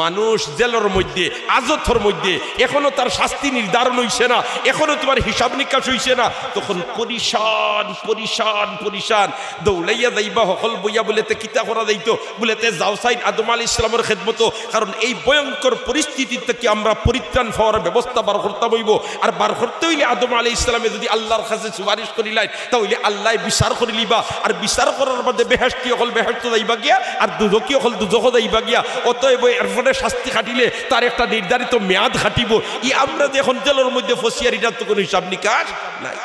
মানুষ জেলের মধ্যে, আজথর মধ্যে, এখনো তার শাস্তি নির্ধারণ হইছে না, এখনো তোমার হিসাব নিকাশ হইছে না, তখন পরিশান পরিশান পরিশান দৌড়াইয়া যাইবা হকল বইয়া বলেতে কিতা করা যাইতো বলেতে যাও সাইন আদম আলাইহিস সালামের খেদমত। কারণ এই ভয়ঙ্কর পরিস্থিতি থেকে আমরা পরিত্রাণ পাওয়ার ব্যবস্থা বার করতে হইব। আর বার করতে হইলে আদম আলাইহিস সালামে যদি আল্লাহর কাছে সুপারিশ করিলাই তাহলে আল্লাহ বিচার করে লিবা, আর বিচার করার মধ্যে বেহেশতি হল বেহেশত যাইবা গিয়া, আর দুজকি হল দুজক যাইবা গিয়া। অতএব এরপরে শাস্তি খাটিলে তার একটা নির্ধারিত মেয়াদ খাটিব। ই আমরা যে এখন জেলের মধ্যে ফসিয়ার, এটার তো কোনো হিসাব নিকাশ নাই।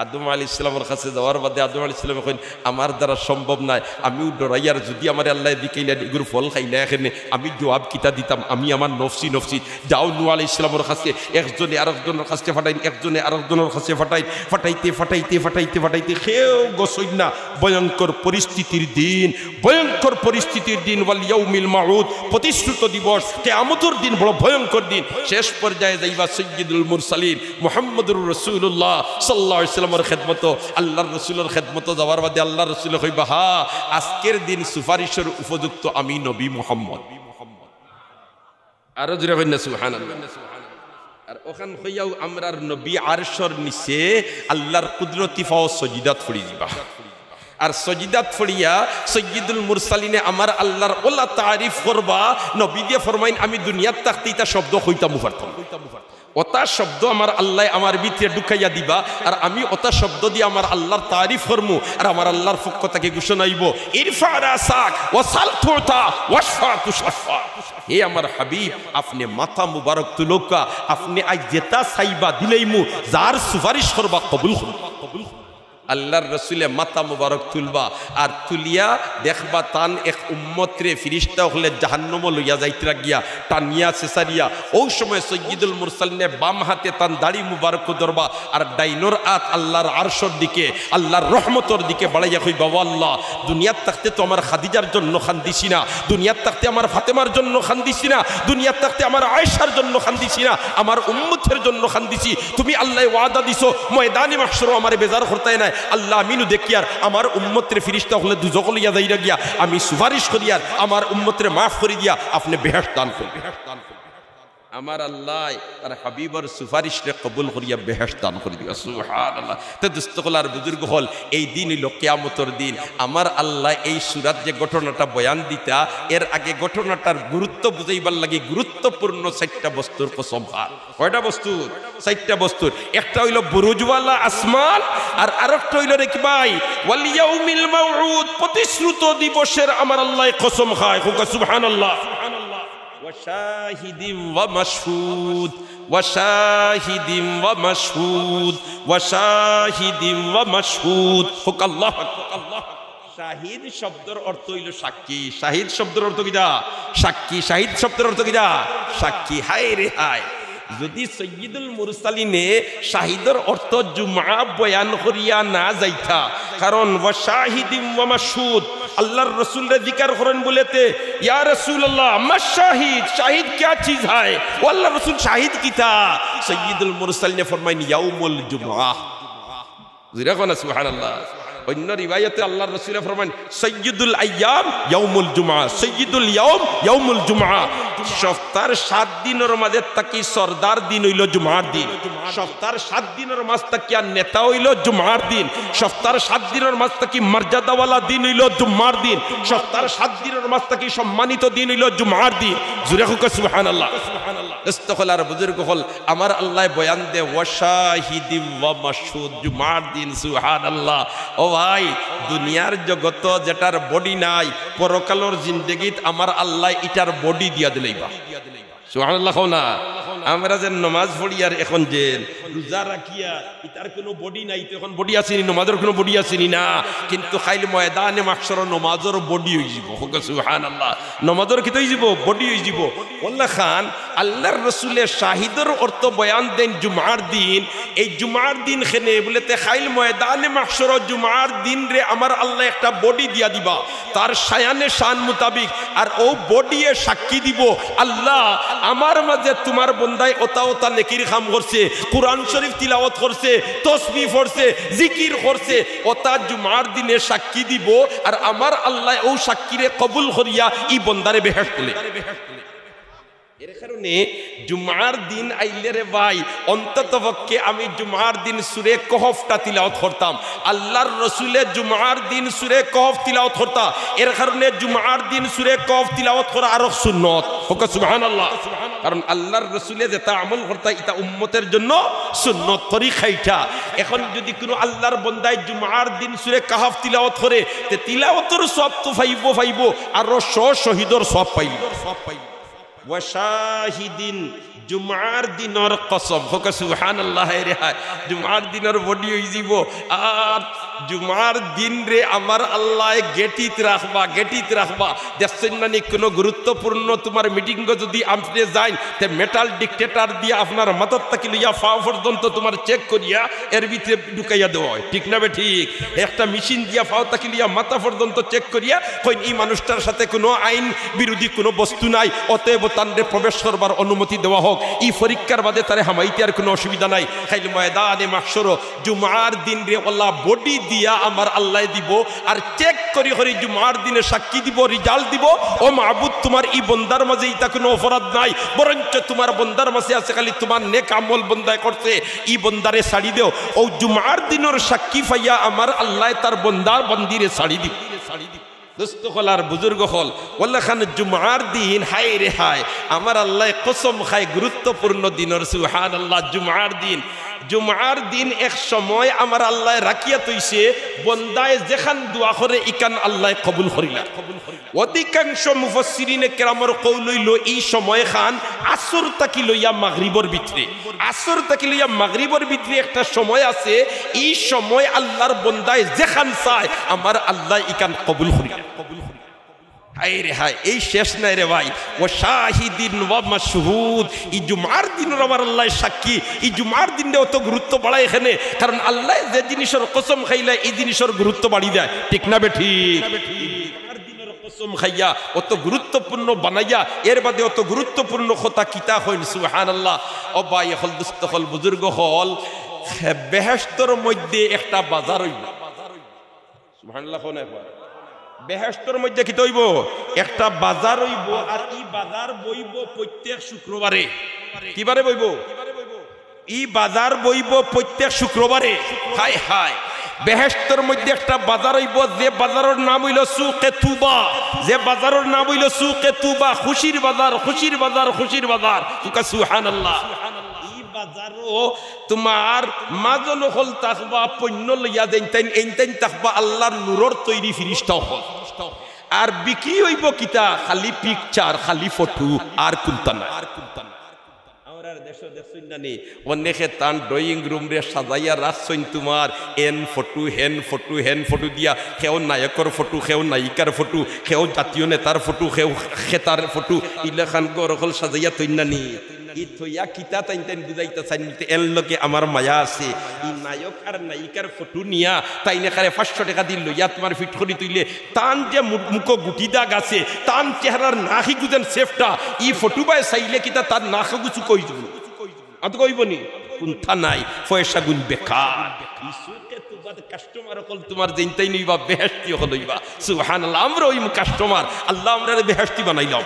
আদম আলাইহিস সালামের কাছে যাওয়ার বাদে আদম আলাইহিস সালাম কইন আমার দ্বারা সম্ভব নাই, আমিও ডরাইয়ার যদি আমার আল্লাহ দিকেইলা এগুলো ফল খাই না এখানে আমি জবাব কিতা দিতাম, আমি আমার নফসি নফসি। যাও নূহ আলাইহিস সালামের কাছে একজনে আরেকজনের কাছে ফাটাইন, একজনে আরেকজনের কাছে ফাটাইন, ফাটাইতে ফাটাইতে ফাটাইতে ফাটাইতে কেউ গোসইন না। ভয়ঙ্কর পরিস্থিতির দিন, ভয়ঙ্কর পরিস্থিতির দিন, ওয়াল ইয়াউমিল মাউদ, প্রতিশ্রুত দিবস, কিয়ামতের দিন, বড় ভয়ঙ্কর দিন। শেষ পর্যায়ে যাইবা সাইয়্যিদুল মুরসালিন মুহাম্মদুর রাসূলুল্লাহ সাল্লাল্লাহু আলাইহি ওয়াসাল্লামের খেদমত, আল্লাহর রাসূলের খেদমত যাওয়ার বাদে আল্লাহর রাসূল কইবা হা আজকের দিন সুপারিশের উপযুক্ত আমি নবী মুহাম্মদ। আরো জোরে কইনা সুবহানাল্লাহ। আর ওখান হইয়াও আমরার নবী আরশের নিচে আল্লাহর কুদরতি ফাও সজিদাত ফড়ি দিবা। আর সজিদাত ফড়িয়া সাইয়্যিদুল মুরসালিনে আমার আল্লাহর ওলা তারিফ করবা। নবী দিয়ে ফরমাইন আমি দুনিয়াত থাকতে ইতা শব্দ কইতাম পারতাম, ওটা শব্দ আমার আল্লাহ আমার ভিতরে ঢুকাইয়া দিবা, আর আমি ওটা শব্দ দিয়ে আমার আল্লাহর তারিফ করমু। আর আমার আল্লাহর পক্ষ থেকে ঘোষণা আইব ইরফা রাসাক ওয়াসাল তুতা ওয়াশফা তুশফা। হে আমার হাবিব আপনি মাথা মুবারক তুলুকা, আপনি আজ যেটা চাইবা দিলেইমু, যার সুপারিশ করবা কবুল করবা। আল্লাহর রসুলে মাথা মুবারক তুলবা, আর তুলিয়া দেখবা তান এক উম্মতরে ফিরিস্তা হলে জাহান্নামে লইয়া যাইতরা গিয়া টানিয়া সেসারিয়া। ওই সময় সাইয়্যিদুল মুরসালিনে বাম হাতে তান দাড়ি মুবারক ধরবা, আর ডাইনোর হাত আল্লাহর আরশের দিকে, আল্লাহর রহমতের দিকে বাড়াইয়া কইবা ও আল্লাহ দুনিয়ার থাকতে তো আমার খাদিজার জন্য খান্দিছি না, দুনিয়ার থাকতে আমার ফাতেমার জন্য খান্দিছি না, দুনিয়ার থাকতে আমার আয়েশার জন্য খান্দিছি না, আমার উম্মতের জন্য খান্দিছি। তুমি আল্লাহ ওয়াদা দিছো ময়দানে মাহশরে আমারে বেজার করতে নাই। আল্লাহ আমিনু দেখিয়ার আমার উম্মতের ফিরিস্তা হলে দুজক লইয়া যাইরা গিয়া আমি সুপারিশ করিয়ার আমার উম্মতের মাফ করে দিয়া আপনি বেহেশত দান করবেন। আমার আল্লাহ তার হাবিবর সুপারিশে কবুল করিয়া বেহেশত দান করে দিবা। সুবহানাল্লাহ। তে দোস্তকলার বুজুর্গ হল এই দিন হইল কিয়ামতের দিন। আমার আল্লাহ এই সূরাত যে ঘটনাটা বয়ান দিতা, এর আগে ঘটনাটার গুরুত্ব বুঝাইবার লাগি গুরুত্বপূর্ণ 4টা বস্তুর কসম খান। কয়টা বস্তুর? 4টা বস্তুর। একটা হইল বুরুজওয়ালা আসমান, আর আরেকটা হইল রে কি ভাই ওয়াল ইয়াউমিল মাউউদ, প্রতিশ্রুত দিবসের আমার আল্লাহ কসম খায়। সুবহানাল্লাহ। وشاهد ومشهود وشاهد ومشهود وشاهد ومشهود فك الله الله। শাহিদ শব্দের অর্থ হইল সাক্ষী। শাহিদ শব্দের অর্থ কিটা? সাক্ষী। শাহিদ শব্দের অর্থ কিটা? সাক্ষী। হায় রে হায়, যদি সাইয়্যিদুল মুরসালিনে শাহিদের অর্থ জুমআ বয়ান করিয়া না যাইতা, কারণ ওয়া শাহিদিম ওয়া মাশহুদ আল্লাহর রসুলরে জিকির করেন বলেতে ইয়া রাসূলুল্লাহ মা শাহিদ, শাহিদ क्या चीज है? ও আল্লাহর রসুল শাহিদ কিতা? সাইয়্যিদুল মুরসালিনে ফরমাইন ইয়াউমুল জুমআ। জিরা কোন সুবহানাল্লাহ। অন্য রিওয়ায়াতে আল্লাহর রাসূল ফরমান সাইয়্যিদুল আইয়াম ইয়াউমুল জুমআ, সাইয়্যিদুল ইয়াউম ইয়াউমুল জুমআ। সপ্তাহের 7 দিনের মাঝে তাকি সরদার দিন হইল জুমার দিন। সপ্তাহের 7 দিনের মাঝ তাকি নেতা হইল জুমার দিন। সপ্তাহের 7 দিনের মাঝ তাকি মর্যাদাওয়ালা দিন হইল জুমার দিন। সপ্তাহের 7 দিনের মাঝ তাকি সম্মানিত দিন হইল জুমার দিন। জুরে হোক সুবহানাল্লাহ। ইস্তিগফার বুজুর্গ হল আমার আল্লাহ বয়ান দে ওয়া শাহিদিম ওয়া মাশহুদ, জুমার দিন। সুবহানাল্লাহ। ও ভাই দুনিয়ার জগত যেটার বডি নাই, পরকালের জিন্দেগিত আমার আল্লাহ ইটার বডি দিয়া দিলাইবা। সুবহানাল্লাহ। না আমরা যে নামাজ পড়ি আর এখন যে রোজা রাখিয়া ইটার কোনো বডি নাই, তো এখন বডি আসেনি, নামাজের কোনো বডি আসেনি না, কিন্তু খাইলে ময়দানে মাহশর নামাজের বডি হয়ে যাব। সুবহানাল্লাহ। নামাজের কি হয়ে যাব? বডি হয়ে যাব। আল্লাহ খান আল্লাহর রাসূলের শাহিদের অর্থ বয়ান দেন জুমার দিন। এই জুমার দিন খেনে বলেতে খাইল ময়দানে মাহশর জুমার দিন রে আমার আল্লাহ একটা বডি দিয়া দিবা তার শায়ানে শান মোতাবিক, আর ও বডিয়ে সাক্ষী দিব আল্লাহ আমার মাঝে তোমার বন্দায় ওতা ওতা নেকির কাম করছে, কুরআন শরীফ তিলাওয়াত করছে, তাসবিহ পড়ছে, জিকির করছে, ওতা জুমার দিনে সাক্ষী দিব, আর আমার আল্লাহ ও সাক্ষীরে কবুল করিয়া ই বন্দারে বেহেশত দিলে। এর কারণে জুমার দিন আইলে রে ভাই অন্ততপক্ষে আমি জুমার দিন সূরা কহফটা তিলাওয়াত করতাম। আল্লাহর রাসূলে জুমার দিন সূরা কহফ তিলাওয়াত করতা। এর কারণে জুমার দিন সূরা কহফ তিলাওয়াত করা আরো সুন্নাত। হোক সুবহানাল্লাহ। কারণ আল্লাহর রাসূলে যেটা আমল করতা এটা উম্মতের জন্য সুন্নাত তরিকা এটা। এখন যদি কোনো আল্লাহর বান্দায় জুমার দিন সূরা কহফ তিলাওয়াত করে তে তিলাওয়াতের সওয়াব তো পাইবো, আর শহীদের সওয়াব পাইবো। ওয়া শাহিদিন জুমার দিনের কসম হোক সুবহানাল্লাহ রে হায় জুমার দিনের বডি হই যাব আর জুমার দিন রে আমার আল্লাহ গেটিত রাখবা দেখছেন না কোনো গুরুত্বপূর্ণ তোমার মিটিং যদি আপনি যাই তে মেটাল ডিক্টেটর দিয়ে আপনার মাথার থেকে লইয়া ফাও পর্যন্ত তোমার চেক করিয়া এর ভিতরে ঢুকাইয়া দেওয়া হয় ঠিক না বে ঠিক একটা মেশিন দিয়া ফাও থেকে লইয়া মাথা পর্যন্ত চেক করিয়া কই এই মানুষটার সাথে কোনো আইন বিরোধী কোনো বস্তু নাই অতএব তান্ডে প্রবেশ করবার অনুমতি দেওয়া হোক এই পরীক্ষার বাদে তারে হামাইতে আর কোনো অসুবিধা নাই খাইল ময়দানে মাহশর জুমার দিন রে আল্লাহ বডি দিয়া আমার আল্লাহ দিব আর চেক করি জুমার দিনে সাক্ষী দিব রেজাল্ট দিব ও মাহবুদ তোমার এই বন্দার মাঝে ইটা কোনো অপরাধ নাই বরঞ্চ তোমার বন্দার মাঝে আছে খালি তোমার নেক আমল বন্দায় করছে এই বন্দারে ছাড়ি দেও ও জুমার দিনের সাক্ষী পাইয়া আমার আল্লাহ তার বন্দার বন্দিরে ছাড়ি দিব দোস্ত হল আর বুজুর্গ হল ওল্লা খান জুমার দিন হাই রে হায় আমার আল্লাহ কসম খায় গুরুত্বপূর্ণ দিনের সুবহানাল্লাহ জুমার দিন এক সময় আমার আল্লাহ রাখিয়া তৈছে বন্দায় যেখান দোয়া করে ইকান আল্লাহ কবুল করিলা অধিকাংশ মুফাসসিরিনে কেরামর কওল হইল এই সময় খান আসর তাকি লইয়া মাগরিবর ভিতরে একটা সময় আছে এই সময় আল্লাহর বন্দায় যেখান চায় আমার আল্লাহ ইকান কবুল করিলা হায় রে হায় এই শেষ নাই রে ভাই ও শাহিদিন ওয়া মাশহুদ এই জুমার দিনের আমার আল্লাহ সাক্ষী এই জুমার দিনে অত গুরুত্ব বাড়ায় এখানে কারণ আল্লাহ যে জিনিসের কসম খাইলা এই জিনিসের গুরুত্ব বাড়ি দেয় ঠিক না বে ঠিক জুমার দিনের কসম খাইয়া অত গুরুত্বপূর্ণ বানাইয়া এর বাদে অত গুরুত্বপূর্ণ কথা কিতা হইল সুবহানাল্লাহ ও ভাই হল দুস্থ হল বুজুর্গ হল বেহেশতের মধ্যে একটা বাজার হইল সুবহানাল্লাহ কোন বেহেশতের মধ্যে কি হইব একটা বাজার হইব আর এই বাজার বইব প্রত্যেক শুক্রবারে কিবারে বইব এই বাজার বইব প্রত্যেক শুক্রবারে হায় হায় বেহেশতের মধ্যে একটা বাজার হইব যে বাজারের নাম হইল সুকে তুবা খুশির বাজার সুবহানাল্লাহ বাজারও তোমার মাজল হল তাকবা পণ্য লইয়া দেন এইতেন তাকবা আল্লাহর নূরের তৈরি ফিরিস্তা হল আর বিক্রি হইব কিতা খালি পিকচার খালি ফটো আর কুলতা না আমরা দেশ দেখছইন না নি অনেকে তান ড্রয়িং রুম রে সাজাইয়া রাখছইন তোমার হেন ফটো দিয়া কেউ নায়কর ফটো কেউ নায়িকার ফটো কেউ জাতীয় নেতার ফটো কেউ খেতার ফটো ইলাখান গরকল সাজাইয়া তৈন না নি ইথইয়া কিতা তাইন বুঝাইতা চাইতে এর লগে আমার মায়া আছে ই নায়ক আর নায়িকার ফটো নিয়া তাইনে কারে 500 টাকা দিল লইয়া তোমার ফিট করি তুইলে তান যে মুখ গুটি দাগ আছে তান চেহারার নাহি গুজেন সেফটা ই ফটো বাই চাইলে কিতা তার নাখ গুছু কই দিব আত কইবনি কুনথা নাই পয়সা গুণ বেকার ইসুকে তুবাদ কাস্টমার কল তোমার জেনতাই নইবা বেহেশতি হলইবা সুবহানাল্লাহ আমরা ওই কাস্টমার আল্লাহ আমরারে বেহেশতি বানাইলাম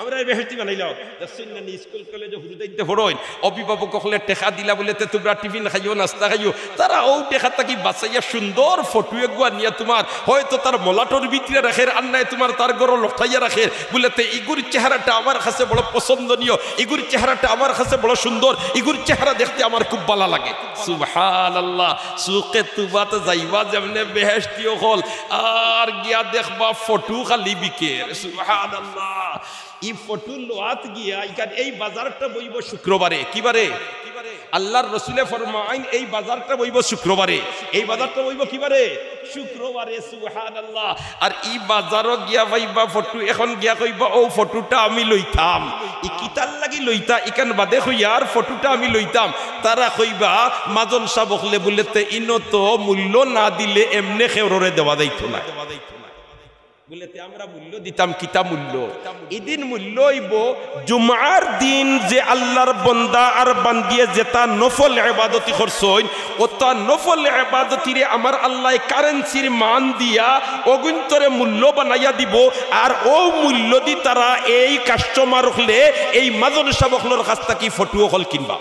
আমরা বেহেশতি বানাইলাম দসিননি স্কুল কলেজে হুরুদাইতে পড়ইন অভিভাবক কখলে টাকা দিলা বলেতে তোমরা টিফিন খাইও নাস্তা খাইও তারা ও টাকাটা কি বাঁচাইয়া সুন্দর ফটো একগুয়া নিয়া তোমার হয়তো তার মলাটোর ভিতরে রাখে আর নাই তোমার তার গরো লটাইয়া রাখে বলেতে ইগুর চেহারাটা আমার কাছে বড় পছন্দনীয় ইগুর চেহারাটা আমার কাছে বড় সুন্দর ইগুর চেহারা দেখতে আমার খুব ভালো লাগে সুবহানাল্লাহ সুকে তুবাতে যাইবা যেমনে বেহেশতিও হল আর গিয়া দেখবা ফটো খালি বিকের সুবহানাল্লাহ ই ফটো লোয়াত গিয়া ইকান এই বাজারটা বইব শুক্রবারে কিবারে আল্লাহর রাসূলে ফরমাইন এই বাজারটা বইব শুক্রবারে এই বাজারটা বইব কিবারে শুক্রবারে সুবহানাল্লাহ আর ই বাজারও গিয়া ভাইবা ফটো এখন গিয়া কইবা ও ফটোটা আমি লইতাম ই কিতার লাগি লইতা ইকান বাদে কইয়ার ফটোটা আমি লইতাম তারা কইবা মাজন সাহেব বকলে বলেতে ইনত মূল্য না দিলে এমনে খেররে দেওয়া যাইতো না বলেতে আমরা মূল্য দিতাম কিতা মূল্য এদিন মূল্য হইব জুমার দিন যে আল্লাহর বান্দা আর বান্দিয়ে যেটা নফল ইবাদতি করছইন ওটা নফল ইবাদতিরে আমার আল্লাহ কারেন্সির মান দিয়া অগুন্তরে মূল্য বানাইয়া দিব আর ও মূল্য দি তারা এই কাস্টমার হলে এই মাজন সাবকলর কাছ থেকে ফটো হল কিনবা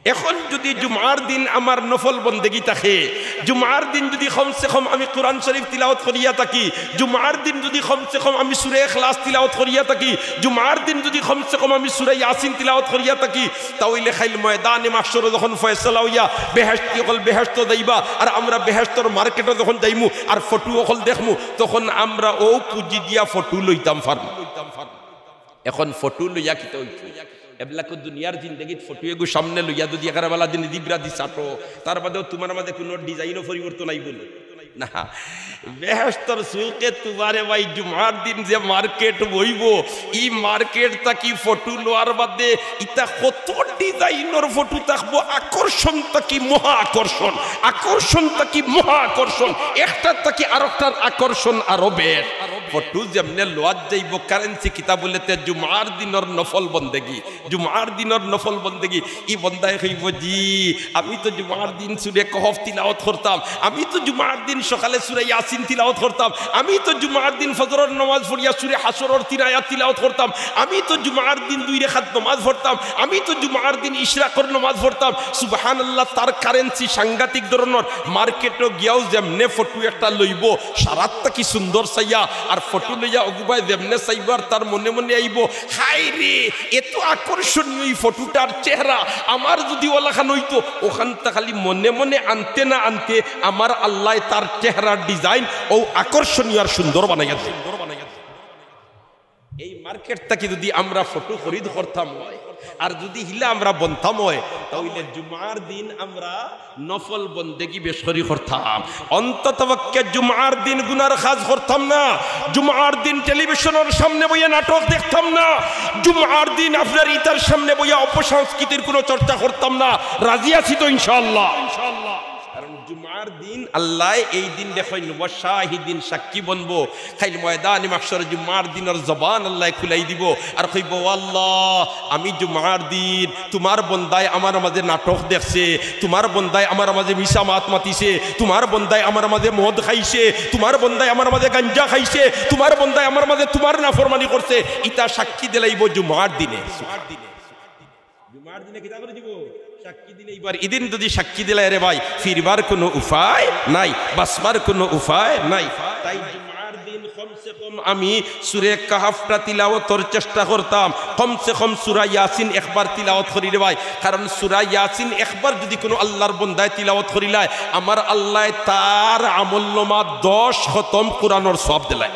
এখন যদি জুমার দিন আমার নফল বন্দেগি থাকে জুমার দিন যদি কমসে কম আমি কোরআন শরীফ তিলাওয়াত করিয়া থাকি জুমার দিন যদি কমসে কম আমি সূরা ইখলাস তিলাওয়াত করিয়া থাকি জুমার দিন যদি কমসে কম আমি সূরা ইয়াসিন তিলাওয়াত করিয়া থাকি তাইলে খাইল ময়দানে মাহশর যখন ফয়সালা হইয়া বেহেশতি হল বেহেশত যাইবা আর আমরা বেহেশতর মার্কেটে যখন যাইমু আর ফটো হল দেখমু তখন আমরা ও পুঁজি দিয়া ফটো লইতাম ফারমু এখন ফটো লইয়া কিতা হইতো এবলাকে দুনিয়ার জিন্দগিত ফটো এগু সামনে লইয়া যদি এগারোবেলা দিন দিবরা দি চাটো তার বাদেও তোমার মাঝে কোনো ডিজাইনও পরিবর্তন আইব না বেহেশতর সুকে তোমারে ভাই জুমার দিন যে মার্কেট বইব ই মার্কেট তাকি ফটো লোয়ার বাদে ইতা কত ডিজাইনের ফটো থাকবো আকর্ষণ তাকি মহা আকর্ষণ আকর্ষণ তাকি মহা আকর্ষণ একটা তাকি আরেকটার আকর্ষণ আরো বেশ ফটো যেমনে লোয়ার যাইব কারেন্সি কিতাব বলেতে জুমার দিনের নফল বন্দেগি জুমার দিনের নফল বন্দেগি ই বন্দায় কইব জি আমি তো জুমার দিন সূরা কহফ তিলাওয়াত করতাম আমি তো জুমার দিন সকালে সূরা ইয়াসিন তিলাওয়াত করতাম আমি তো জুমার দিন ফজরের নামাজ পড়িয়া সূরা হাশরের 3 আয়াত তিলাওয়াত করতাম আমি তো জুমার দিন 2 রাকাত নামাজ পড়তাম আমি তো জুমার দিন ইশরাকের নামাজ পড়তাম সুবহানাল্লাহ তার কারেন্সি সাংঘাতিক ধরনের মার্কেটে গিয়াও যেমনে ফটো একটা লইব সারাতটা কি সুন্দর সাইয়া আর ফটো লইয়া অগুবাই যেমনে সাইবার তার মনে মনে আইব হাই রে এত আকর্ষণীয় এই ফটোটার চেহারা আমার যদি ওলাখান হইতো ওখানটা খালি মনে মনে আনতে না আনতে আমার আল্লাহ তার চেহারার ডিজাইন ও আকর্ষণীয় আর সুন্দর বানাইয়া দেয় এই মার্কেট থেকে যদি আমরা ফটো খরিদ করতাম হয় আর যদি হিলা আমরা বনতাম হয় তাহলে জুমার দিন আমরা নফল বন্দেগি বেশ করি করতাম অন্ততপক্ষে জুমার দিন গুনার কাজ করতাম না জুমার দিন টেলিভিশনের সামনে বইয়া নাটক দেখতাম না জুমার দিন আপনার ইতার সামনে বইয়া অপসংস্কৃতির কোনো চর্চা করতাম না রাজি আছি তো ইনশাআল্লাহ কারণ জুমার দিন আল্লাহ এই দিন দেখাইন ওয়াশাহিদিন সাক্ষী বনবো খাইল ময়দানে মাহশর জুমার দিনের জবান আল্লাহ খুলাই দিব আর কইব আল্লাহ আমি জুমার দিন তোমার বন্দায় আমার মাঝে নাটক দেখছে তোমার বন্দায় আমার মাঝে মিশা মাত মাতিছে তোমার বন্দায় আমার মাঝে মদ খাইছে তোমার বন্দায় আমার মাঝে গাঞ্জা খাইছে তোমার বন্দায় আমার মাঝে তোমার নাফরমানি করছে ইতা সাক্ষী দিলাইব জুমার দিনে জুমার দিনে কিতা করে দিব সাক্ষী দিলে এবার ইদিন যদি সাক্ষী দিলে রে ভাই ফিরবার কোনো উপায় নাই বাসমার কোনো উপায় নাই তাই জুমার দিন কমসে কম আমি সূরা কাহফটা তিলাওয়াতের চেষ্টা করতাম কমসে কম সূরা ইয়াসিন একবার তিলাওয়াত করি রে ভাই কারণ সূরা ইয়াসিন একবার যদি কোনো আল্লাহর বান্দায় তিলাওয়াত করিলায় আমার আল্লাহ তার আমলনামা 10 খতম কোরআনের সওয়াব দিলায়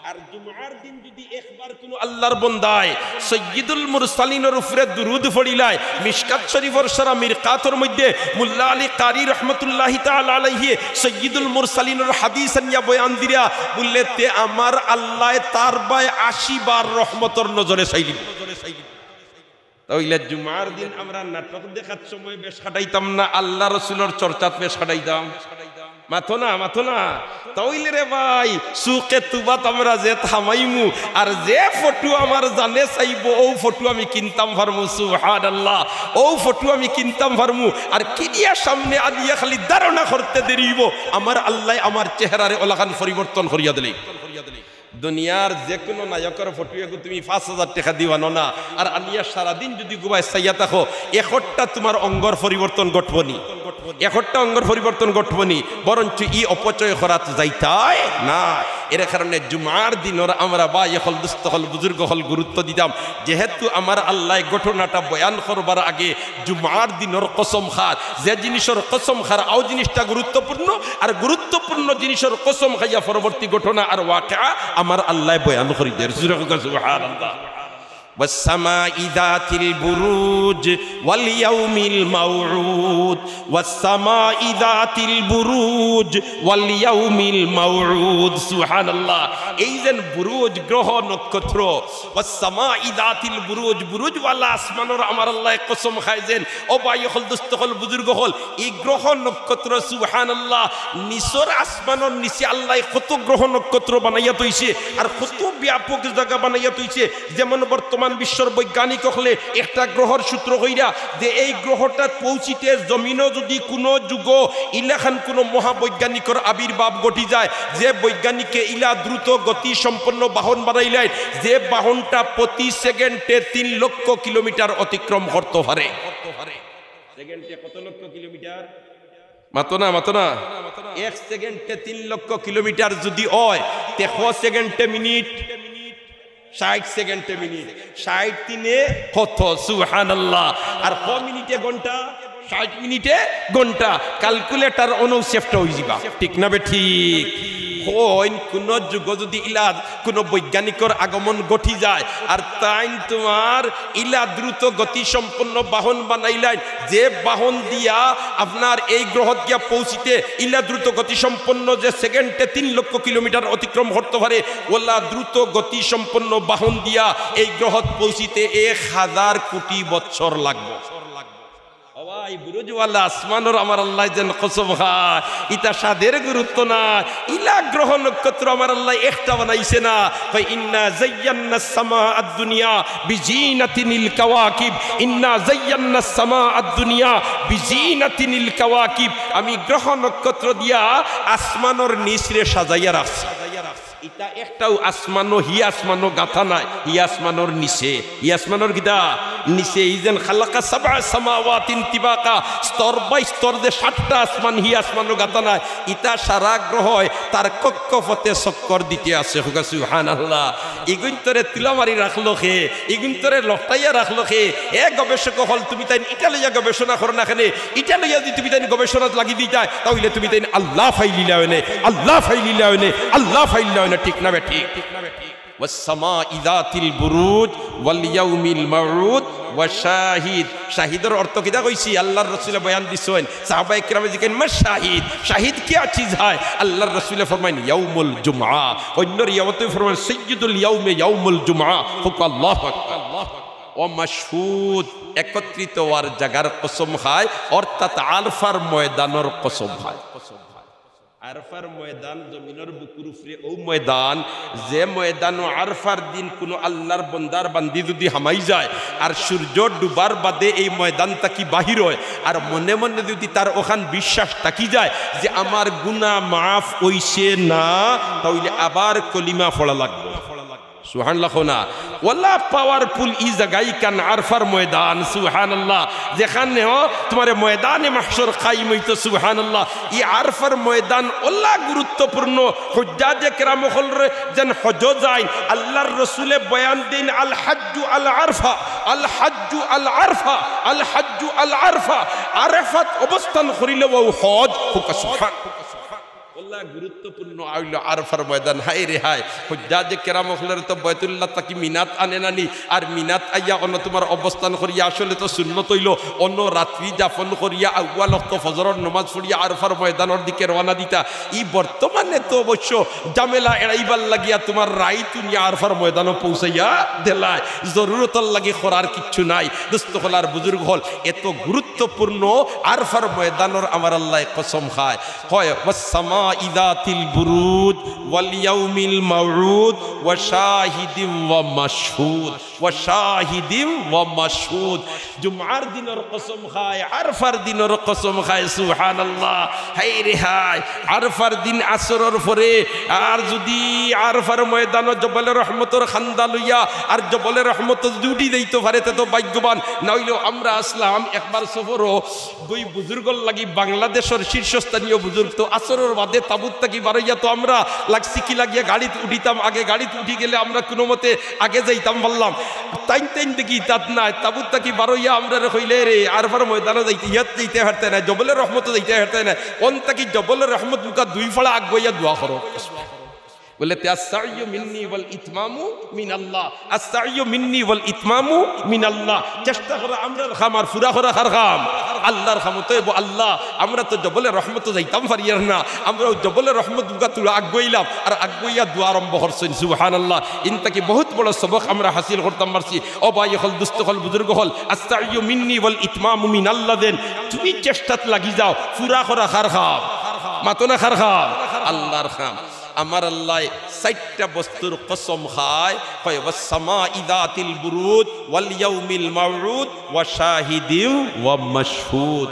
আর জুমার দিন যদি একবার কোন আল্লাহর বান্দায় সাইয়্যিদুল মুরসালিনের উপরে দুরূদ পড়িলায় মিশকাত শরীফের সরা মিরকাতের মধ্যে মুল্লা আলী কারি রাহমাতুল্লাহি তাআলা আলাইহি সাইয়্যিদুল মুরসালিনের হাদিস নিয়া বয়ান দিরা বললেতে আমার আল্লাহ তার বাই 80 বার রহমতের নজরে চাইলি তাইলে জুমার দিন আমরা নাটক দেখার সময় বেশ কাটাইতাম না আল্লাহ রাসূলের চর্চাত বেশ কাটাইতাম মাথো না তাইলে রে ভাই সুকে তুবাত আমরা যে থামাইমু আর যে ফটো আমার জানে চাইব ও ফটো আমি কিনতাম পারমু সুবহানাল্লাহ ও ফটো আমি কিনতাম পারমু আর কিনিয়া সামনে আনিয়া খালি ধারণা করতে দেরিব আমার আল্লাহ আমার চেহারারে ওলাখান পরিবর্তন করিয়া দিলেই দুনিয়ার যে কোনো নায়কের ফটো এগো তুমি 5000 টাকা দিওয়ানো না আর আনিয়া সারাদিন যদি গুবাই চাইয়া থাকো একটা তোমার অঙ্গর পরিবর্তন ঘটবনি একটা অঙ্গর পরিবর্তন ঘটবনি বরঞ্চ ই অপচয় করাত যাইতাই না এর কারণে জুমার দিনের আমরা বা হল দুস্থ হল বুজুর্গ হল গুরুত্ব দিতাম যেহেতু আমার আল্লাহ ঘটনাটা বয়ান করবার আগে জুমার দিনের কসম খার যে জিনিসের কসম খার আও জিনিসটা গুরুত্বপূর্ণ আর গুরুত্বপূর্ণ জিনিসের কসম খাইয়া পরবর্তী ঘটনা আর ওয়াকিআ আমার আল্লাহ বয়ান করি দেয় সুবহানাল্লাহ والسماء ذات البروج واليوم الموعود والسماء ذات البروج واليوم الموعود سبحان الله এইজন বুরুজ গ্রহ নক্ষত্র والسماء ذات البروج বুরুজ ওয়ালা আসমানের আমার আল্লাহ কসম খাইছেন ও ভাই হল দোস্ত হল বুজুর্গ হল এই গ্রহ নক্ষত্র সুবহানাল্লাহ নিচর আসমানের নিচে আল্লাহ কত গ্রহ নক্ষত্র বানাইয়া তৈছে আর কত ব্যাপক জায়গা বানাইয়া তৈছে যেমন বর্তমান বিশ্বর বৈজ্ঞানিক হলে একটা গ্রহর সূত্র হইরা যে এই গ্রহটা পৌঁছিতে জমিনও যদি কোনো যুগ ইলাখান কোনো মহাবৈজ্ঞানিকর আবির্ভাব ঘটি যায় যে বৈজ্ঞানিকে ইলা দ্রুত গতি সম্পন্ন বাহন বানাইলেন যে বাহনটা প্রতি সেকেন্ডে 3 লক্ষ কিলোমিটার অতিক্রম করতে পারে সেকেন্ডে কত লক্ষ কিলোমিটার মাতো না 1 সেকেন্ডে 3 লক্ষ কিলোমিটার যদি হয় 1 সেকেন্ডে মিনিট 60 সেকেন্ডে মিনিট 60 তিনে কত সুবহানাল্লাহ আর ক মিনিটে ঘন্টা 60 মিনিটে ঘন্টা ক্যালকুলেটর অনু সেফট হই যাবা ঠিক না বে ঠিক হইন কোন যুগ যদি ইলা কোন বৈজ্ঞানিকর আগমন ঘটি যায় আর তাই তোমার ইলা দ্রুত গতি সম্পন্ন বাহন বানাইলেন যে বাহন দিয়া আপনার এই গ্রহ গিয়া পৌঁছিতে ইলা দ্রুত গতি সম্পন্ন যে সেকেন্ডে 3 লক্ষ কিলোমিটার অতিক্রম করতে পারে ওলা দ্রুত গতি সম্পন্ন বাহন দিয়া এই গ্রহ পৌঁছিতে 1000 কোটি বছর লাগবে ভাই বুরুজওয়ালা আসমানের আমার আল্লাহ যেন কসম খায় ইতা সাদের গুরুত্ব না ইলা গ্রহ নক্ষত্র আমার আল্লাহ একটা বানাইছে না কই ইন্না যায়্যানাস সামাআদ দুনিয়া বিজিনাতিনিল কাওয়াকিব ইন্না যায়্যানাস সামাআদ দুনিয়া বিজিনাতিনিল কাওয়াকিব আমি গ্রহ নক্ষত্র দিয়া আসমানের নিচরে সাজাইয়া রাখছি এটা একটাও আসমানো হি আসমানো গাথা নাই হি আসমানোর নিচে হি আসমানোর গিদা নিচে ইজেন খালাকা সাবআ সামাওয়াতিন তিবাকা স্তর বাই স্তর দে 7টা আসমান হি আসমানো গাথা নাই ইটা সারা গ্রহ তার কক্ষপথে চক্কর দিতে আছে হুকা সুবহানাল্লাহ ইগুন্তরে তিলামারি রাখলো হে ইগুন্তরে লটাইয়া রাখলো হে এ গবেষক হল তুমি তাই ইটা লইয়া গবেষণা করো না কেন ইটা লইয়া যদি তুমি তাই গবেষণা লাগি দিতা তাহলে তুমি তাই আল্লাহ ফাইলিলাওনে আল্লাহ ফাইলিলাওনে আল্লাহ ফাইলিলাওনে ঠিক না বে ঠিক والسماء ذات البروج واليوم الموعود وشاهد শাহিদের অর্থ কিদা কইছি আল্লাহর রাসূল বয়ান দিছেন সাহাবায়ে কিরাম জিকেন মা শাহিদ শাহিদ কি চিজ হয় আল্লাহর রাসূল ফরমায়েন ইয়াউমুল জুমআ অন্য রিওয়ায়াতে ফরমান সাইয়্যিদুল ইয়াউমে ইয়াউমুল জুমআ হুক আল্লাহু আকবার ও মাশহুদ একত্রিত হওয়ার জায়গার কসম খায় অর্থাৎ আরফার ময়দানের কসম খায় আরফার ময়দান জমিনের বুকুর উপরে ও ময়দান যে ময়দান আরফার দিন কোনো আল্লাহর বান্দার বান্দি যদি হামাই যায় আর সূর্য ডুবার বাদে এই ময়দান তাকি বাহির হয় আর মনে মনে যদি তার ওখান বিশ্বাস থাকি যায় যে আমার গুনাহ মাফ হইছে না তাহলে আবার কলিমা পড়া লাগবে সুবহানাল্লাহ না ওয়াল্লাহ পাওয়ারফুল ই জায়গায় কান আরফার ময়দান সুবহানাল্লাহ যেখানে তোমার ময়দানে মাহশর কায়েম হইতো সুবহানাল্লাহ ই আরফার ময়দান ওল্লাহ গুরুত্বপূর্ণ হুজ্জাজে কেরাম হলরে যেন হজ যায় আল্লাহর রাসূলে বয়ান দিন আল হাজ্জু আল আরফা আল হাজ্জু আল আরফা আল হাজ্জু আল আরফা আরাফাত অবস্থান করিলে ও হজ হুকা সুবহানাল্লাহ আল্লাহ গুরুত্বপূর্ণ আইলো আরফার ময়দান হায় রে হায় হুজ্জাজে কেরাম হলরে তো বাইতুল্লাহ তাকি মিনাত আনে নানি আর মিনাত আইয়া অন্য তোমার অবস্থান করিয়া আসলে তো সুন্নত হইল অন্য রাত্রি যাপন করিয়া আউয়াল ওয়াক্ত ফজরের নামাজ পড়িয়া আরফার ময়দানের দিকে রওনা দিতা ই বর্তমানে তো অবশ্য জামেলা এড়াইবার লাগিয়া তোমার রাইতু নিয়া আরফার ময়দানও পৌঁছাইয়া দেলায় জরুরতর লাগি করার কিচ্ছু নাই দোস্ত হলার বুজুর্গ হল এত গুরুত্বপূর্ণ আরফার ময়দানের আমার আল্লাহ কসম খায় হয় ওয়াসসামা ইদাতিল বুরুজ ওয়াল ইয়াউমিল মাউউদ ওয়া শাহিদিম ওয়া মাশহুদ ওয়া শাহিদিম ওয়া মাশহুদ জুমআর দিনের কসম খায় আরফার দিনের কসম খায় সুবহানাল্লাহ হায় রে হায় আরফার দিন আসরের পরে আর যদি আরফার ময়দানে জবলে রহমতের খান্দা লইয়া আর জবলে রহমত দুটি দেইতে পারে তো ভাগ্যবান নইলেও আমরা আসলাম একবার সফরও দুই বুজুর্গর লাগি বাংলাদেশের শীর্ষস্থানীয় বুজুর্গ তো আসরের বাদে তাবুত থাকি বারইয়া তো আমরা লাগছি কি লাগিয়া গাড়িতে উঠিতাম আগে গাড়িতে উঠি গেলে আমরা কোনো মতে আগে যাইতাম বললাম তাইন তাইন দেখি তাত নাই তাবুত থাকি বারইয়া আমরা হইলে রে আরফার ময়দানে যাইতে ইয়াত যাইতে হারতে না জবলের রহমত যাইতে হারতে না কোন থাকি জবলের রহমত মুখা দুই ফলা আগবইয়া দোয়া করো বলতে আস-সা'য়ু মিন্নি ওয়াল ইতমামু মিনাল্লাহ আস-সা'য়ু মিন্নি ওয়াল ইতমামু মিনাল্লাহ চেষ্টা করে আমরা খামার পুরা করা খাম আল্লাহর খামতে আল্লাহ আমরা তো জবলের রহমত যাইতাম পারিয়ার না আমরা জবলের রহমত মুখা তুলা আগবইলাম আর আগবইয়া দোয়া আরম্ভ করছেন সুবহানাল্লাহ ইনতাকি বহুত বড় সবক আমরা হাসিল করতাম পারছি ও ভাই হল দুস্থ হল বুজুর্গ হল আস-সা'য়ু মিন্নি ওয়াল ইতমামু মিনাল্লাহ দেন তুমি চেষ্টাত লাগি যাও পুরা করা খাম মাতনা খাম আল্লাহর খাম আমার আল্লাহ 6টা বস্তুর কসম খায় হয় ওয়াসসামা ইদাতিল বুরুজ ওয়াল ইয়াউমিল মাউউদ ওয়া শাহিদিম ওয়া মাশহুদ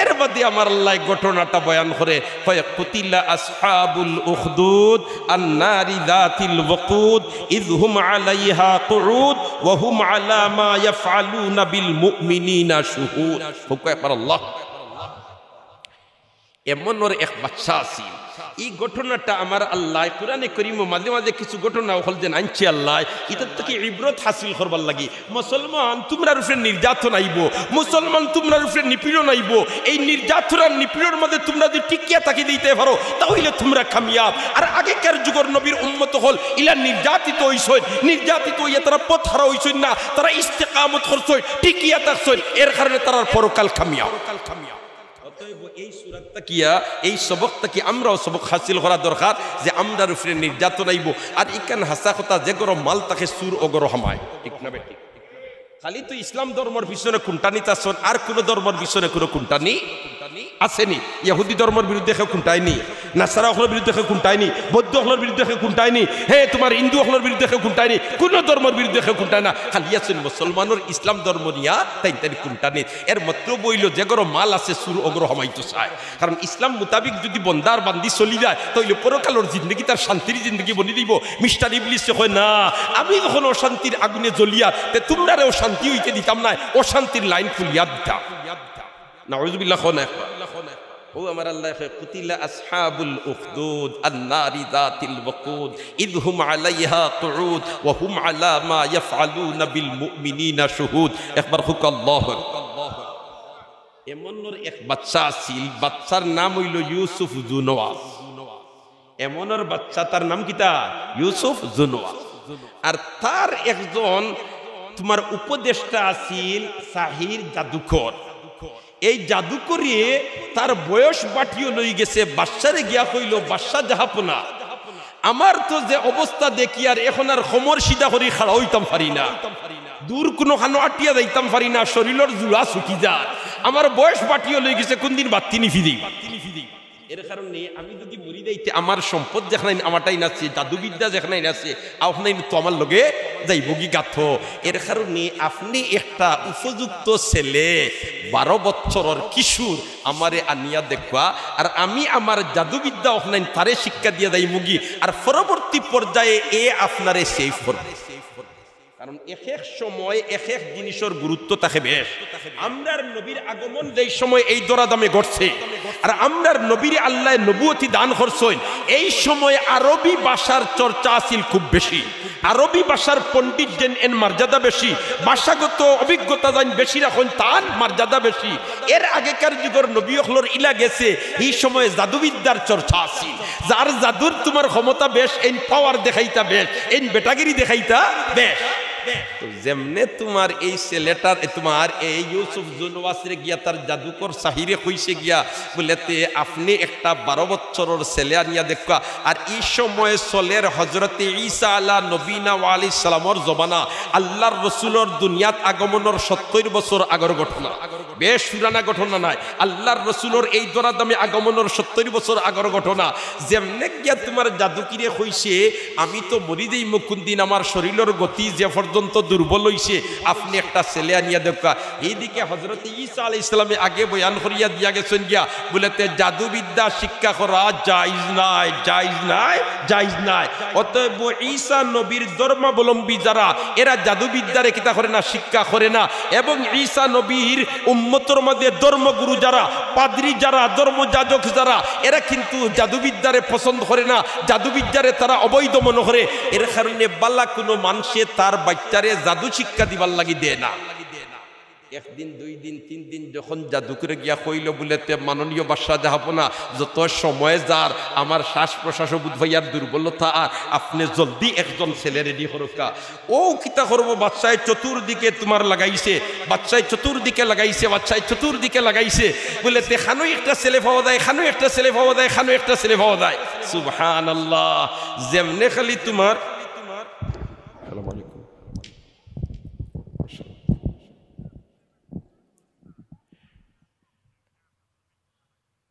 এর মধ্যে আমার আল্লাহ ঘটনাটা বয়ান করে হয় কুতিলা আসহাবুল উখদুদ আন-নারি যাতিল ওয়াকুদ ইযহুম আলাইহা কুউদ ওয়া হুম আলা মা ইয়াফআলুনা বিল মুমিনিনা শুহুদ হুকায় পার আল্লাহ এমন ওর এক বাদশা আছিল এই ঘটনাটা আমার আল্লাহ কোরআনে কারীম মাঝে মাঝে কিছু ঘটনা হল যে আনছি আল্লাহ এটা থেকে ইবরত হাসিল করবার লাগি। মুসলমান তোমরা উপরে নির্যাতন আইব, মুসলমান তোমরা উপরে নিপীড়ন আইব, এই নির্যাতন আর নিপীড়নের মধ্যে তোমরা যদি টিকিয়া থাকি দিতে পারো তাহলে তোমরা কামিয়াব। আর আগেকার যুগের নবীর উম্মত হল ইলা নির্যাতিত হইছই, নির্যাতিত হইয়া তারা পথ হারা হইছই না, তারা ইস্তেকামত করছই, টিকিয়া থাকছই, এর কারণে তারা পরকাল কামিয়াব। অতএব এই সূরাটা কিয়া এই সবকটা কি আমরাও সবক হাসিল করা দরকার যে আমরার উপরে নির্যাতন আইব। আর ইকান হাসা কথা যে গরো মাল তাকে সুর অগর হামায়, ঠিক না বেটি? খালি তো ইসলাম ধর্মের পিছনে কুন্টানি তাছন, আর কোন ধর্মের পিছনে কোনো কুন্টানি আসেনি। ইহুদি ধর্মের বিরুদ্ধে কেউ কুন্টায়নি, নাসারা হলের বিরুদ্ধে কেউ কুন্টায়নি, বৌদ্ধ হলের বিরুদ্ধে কেউ কুন্টায়নি, হে তোমার হিন্দু হলের বিরুদ্ধে কেউ কুন্টায়নি, কোন ধর্মের বিরুদ্ধে কেউ কুন্টায় না। খালি আছেন মুসলমানের ইসলাম ধর্ম নিয়া তাই তাই কুন্টানি। এর মাত্র বইল যে গরো মাল আছে সুর অগ্র হমাইতো চায়। কারণ ইসলাম মোতাবিক যদি বন্দার বান্দি চলি যায় তাহলে পরকালের জিন্দগি তার শান্তির জিন্দগি বনি দিব। মিস্টার ইবলিস হয় না, আমি যখন অশান্তির আগুনে জ্বলিয়া তে তোমরারেও শান্তি হইতে দিতাম না, অশান্তির লাইন খুলিয়া দিতাম। নাউযুবিল্লাহ। ও আমার আল্লাহ কুতিলা আসহাবুল উখদুদ আন-নারি যাতিল ওয়াকুদ ইদ হুম আলাইহা কুউদ ওয়া হুম আলা মা ইয়াফআলুনা বিল মুমিনিনা শুহুদ। একবার হুক আল্লাহু। এমনর এক বাচ্চা আছিল, বাচ্চার নাম হইল ইউসুফ জুনওয়াজ। এমনর বাচ্চা, তার নাম কিতা? ইউসুফ জুনওয়াজ। আর তার একজন তোমার উপদেষ্টা আছিল সাহির জাদুকর। এই জাদুকরি তার বয়স বাটিও লই গেছে, বাদশারে গিয়া কইল, বাদশাহ জাহাপনা আমার তো যে অবস্থা দেখি আর এখন আর খমর সিধা করি খাড়া হইতাম পারি না, দূর কোনো খানো আটিয়া যাইতাম পারি না, শরীরের জুড়া শুকি যায়, আমার বয়স বাটিও লই গেছে, কোন দিন বাত্তি নিফি দিই। এর কারণে আমি যদি মরি যাইতে আমার সম্পদ যেখানে আমারটাই নাচছে, জাদুবিদ্যা যেখানে নাচছে আপনি তো আমার লগে যাইব কি গাথ। এর কারণে আপনি একটা উপযুক্ত ছেলে 12 বছরের কিশোর আমারে আনিয়া দেখবা, আর আমি আমার জাদুবিদ্যা ওখানে তারে শিক্ষা দিয়ে যাই মুগি, আর পরবর্তী পর্যায়ে এ আপনারে সেভ করবে। কারণ এক এক সময় এক এক জিনিসের গুরুত্ব থাকে বেশ। আমরার নবীর আগমন যেই সময় এই দরাদামে ঘটছে, আর আমরার নবীর আল্লাহ নবুয়তি দান করছেন, এই সময় আরবি ভাষার চর্চা আছিল খুব বেশি। আরবি ভাষার পণ্ডিত যেন এর মর্যাদা বেশি, ভাষাগত অভিজ্ঞতা যেন বেশি রাখেন তার মর্যাদা বেশি। এর আগেকার যুগের নবী হলর ইলা গেছে, এই সময় জাদুবিদ্যার চর্চা আছিল। যার জাদুর তোমার ক্ষমতা বেশ, এই পাওয়ার দেখাইতা বেশ, এই বেটাগিরি দেখাইতা বেশ। যেমনে তোমার এই ছেলেটার তোমার এই ইউসুফ জুনওয়াসরে গিয়া তার জাদুকর সাহিরে কইছে গিয়া বলেতে আপনি একটা 12 বছরের ছেলে আনিয়া দেখা। আর এই সময় চলের হজরতে ঈসা আলা নবীনা ওয়া আলাইহিস সালামর জমানা, আল্লাহর রসুলের দুনিয়াত আগমনের 70 বছর আগের ঘটনা, বেশ পুরানা ঘটনা নাই। আল্লাহর রসুলের এই দরাদামে আগমনের 70 বছর আগের ঘটনা। যেমনে গিয়া তোমার জাদুকিরে কইছে আমি তো মরি দেই মুকুন দিন, আমার শরীরের গতি যে পর্যন্ত দুর্বল হইছে, আপনি একটা ছেলে আনিয়া দেখা। এইদিকে হযরত ঈসা আলাইহিস সালামে আগে বয়ান করিয়া দিয়া গেছেন গিয়া বলেতে জাদুবিদ্যা শিক্ষা করা জায়েজ নাই, জায়েজ নাই, জায়েজ নাই। অতএব ঈসা নবীর ধর্মাবলম্বী যারা, এরা জাদুবিদ্যারে কিতা করে না, শিক্ষা করে না। এবং ঈসা নবীর উম্মতের মধ্যে ধর্মগুরু যারা, পাদ্রী যারা, ধর্মযাজক যারা, এরা কিন্তু জাদুবিদ্যারে পছন্দ করে না, জাদুবিদ্যারে তারা অবৈধ মনে করে। এর কারণে বালা কোনো মানুষে তার বাচ্চারে জাদু শিক্ষা দিবার লাগি দেয় না। একদিন 2 দিন 3 দিন যখন জাদু করে গিয়া কইল বলেতে মাননীয় বাদশাহ জাহাপনা যত সময় যার আমার শ্বাস প্রশ্বাস বুধ ভাইয়ার দুর্বলতা, আর আপনি জলদি একজন ছেলে রেডি করুকা। ও কিতা করবো, বাচ্চায় চতুর্দিকে তোমার লাগাইছে, বাচ্চায় চতুর্দিকে লাগাইছে, বাচ্চায় চতুর্দিকে লাগাইছে বলেতে খানো একটা ছেলে পাওয়া যায়, খানো একটা ছেলে পাওয়া যায়, খানো একটা ছেলে পাওয়া যায়। সুবহানাল্লাহ। যেমনে খালি তোমার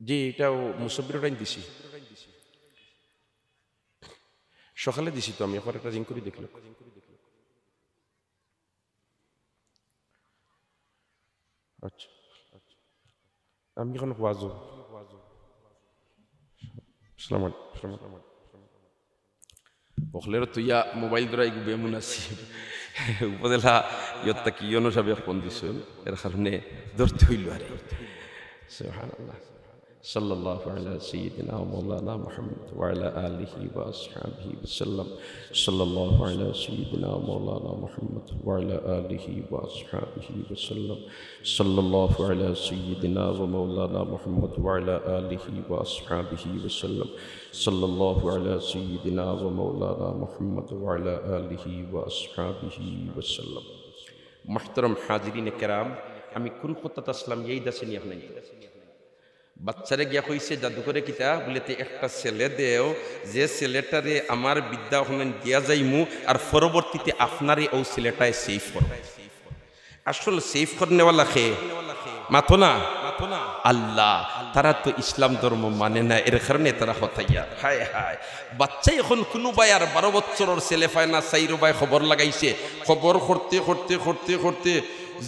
জি এটাও মুসব্বির টাইম দিছি, সকালে দিছি তো আমি, এখন একটা রিং করে দেখলাম। আচ্ছা আমি এখন ওয়াজু আসসালামু আলাইকুম বখলের তো ইয়া মোবাইল দ্বারা এগু বেমুন আছি উপদেলা ইয়ত্তা কি ইয়নো সাবে ফোন দিছেন, এর কারণে ধরতে হইল। আরে সুবহানাল্লাহ। সাল্লাল্লাহু আলা সাইয়্যিদিনা মাওলানা মুহাম্মদ ওয়া আলা আলিহি ওয়া আসহাবিহি ওয়াসাল্লাম সাল্লাল্লাহু আলা সাইয়্যিদিনা মাওলানা মুহাম্মদ ওয়া আলা আলিহি ওয়া আসহাবিহি ওয়াসাল্লাম সাল্লাল্লাহু আলা সাইয়্যিদিনা ওয়া মাওলানা মুহাম্মদ ওয়া আলা আলিহি ওয়া আসহাবিহি ওয়াসাল্লাম সাল্লাল্লাহু আলা সাইয়্যিদিনা ওয়া মাওলানা মুহাম্মদ ওয়া আলা আলিহি ওয়া আসহাবিহি ওয়াসাল্লাম। মুহতারাম হাজিরিনে কেরাম, আমি কোন কথা আসলাম এই দাসিনি আপনাকে বাচ্চারে গিয়া কইছে জাদুঘরে কিতা বলেতে একটা ছেলে দেও যে ছেলেটারে আমার বিদ্যা ওখানে দিয়া যাইমু আর পরবর্তীতে আপনারে ও ছেলেটায় সেফ করবে। আসল সেফ করনেওয়ালা খে মাথো না আল্লাহ, তারা তো ইসলাম ধর্ম মানে না, এর কারণে তারা হতাইয়া। হায় হায়, বাচ্চা এখন কোনো ভাই আর 12 বছরের ছেলে পায় না, সাইরো ভাই খবর লাগাইছে, খবর করতে করতে করতে করতে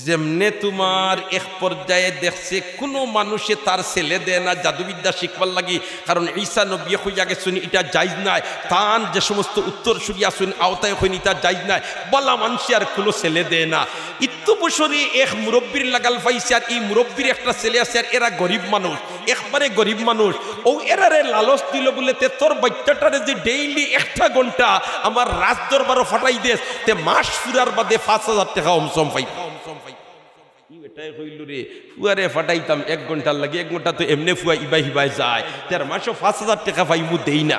যেমনে তোমার এক পর্যায়ে দেখছে কোনো মানুষে তার ছেলে দেয় না জাদুবিদ্যা শিখবার লাগি, কারণ ঈসা নবী হইয়া গেছেন, এটা জায়জ নাই। তান যে সমস্ত উত্তর সুরিয়া শুন আওতায় হইনি তা জায়জ নাই, বলা মানুষ আর কোনো ছেলে দেয় না। ইত্তু বছরে এক মুরব্বীর লাগাল পাইছে, আর এই মুরব্বীর একটা ছেলে আছে, আর এরা গরিব মানুষ, একবারে গরিব মানুষ। ও এরারে লালচ দিল বলেতে তোর বাচ্চাটারে যে ডেইলি 1 ঘন্টা আমার রাজ দরবারও ফাটাই দেস, তে মাস ফুরার বাদে 5000 টাকা অমসম পাই। এটাই হইল রে, ফুয়ারে ফাটাইতাম 1 ঘন্টার লাগে, 1 ঘন্টা তো এমনি ফুয়া ইবাই হিবাই যায়, তার মাসে 5000 টাকা পাই মু দেই না।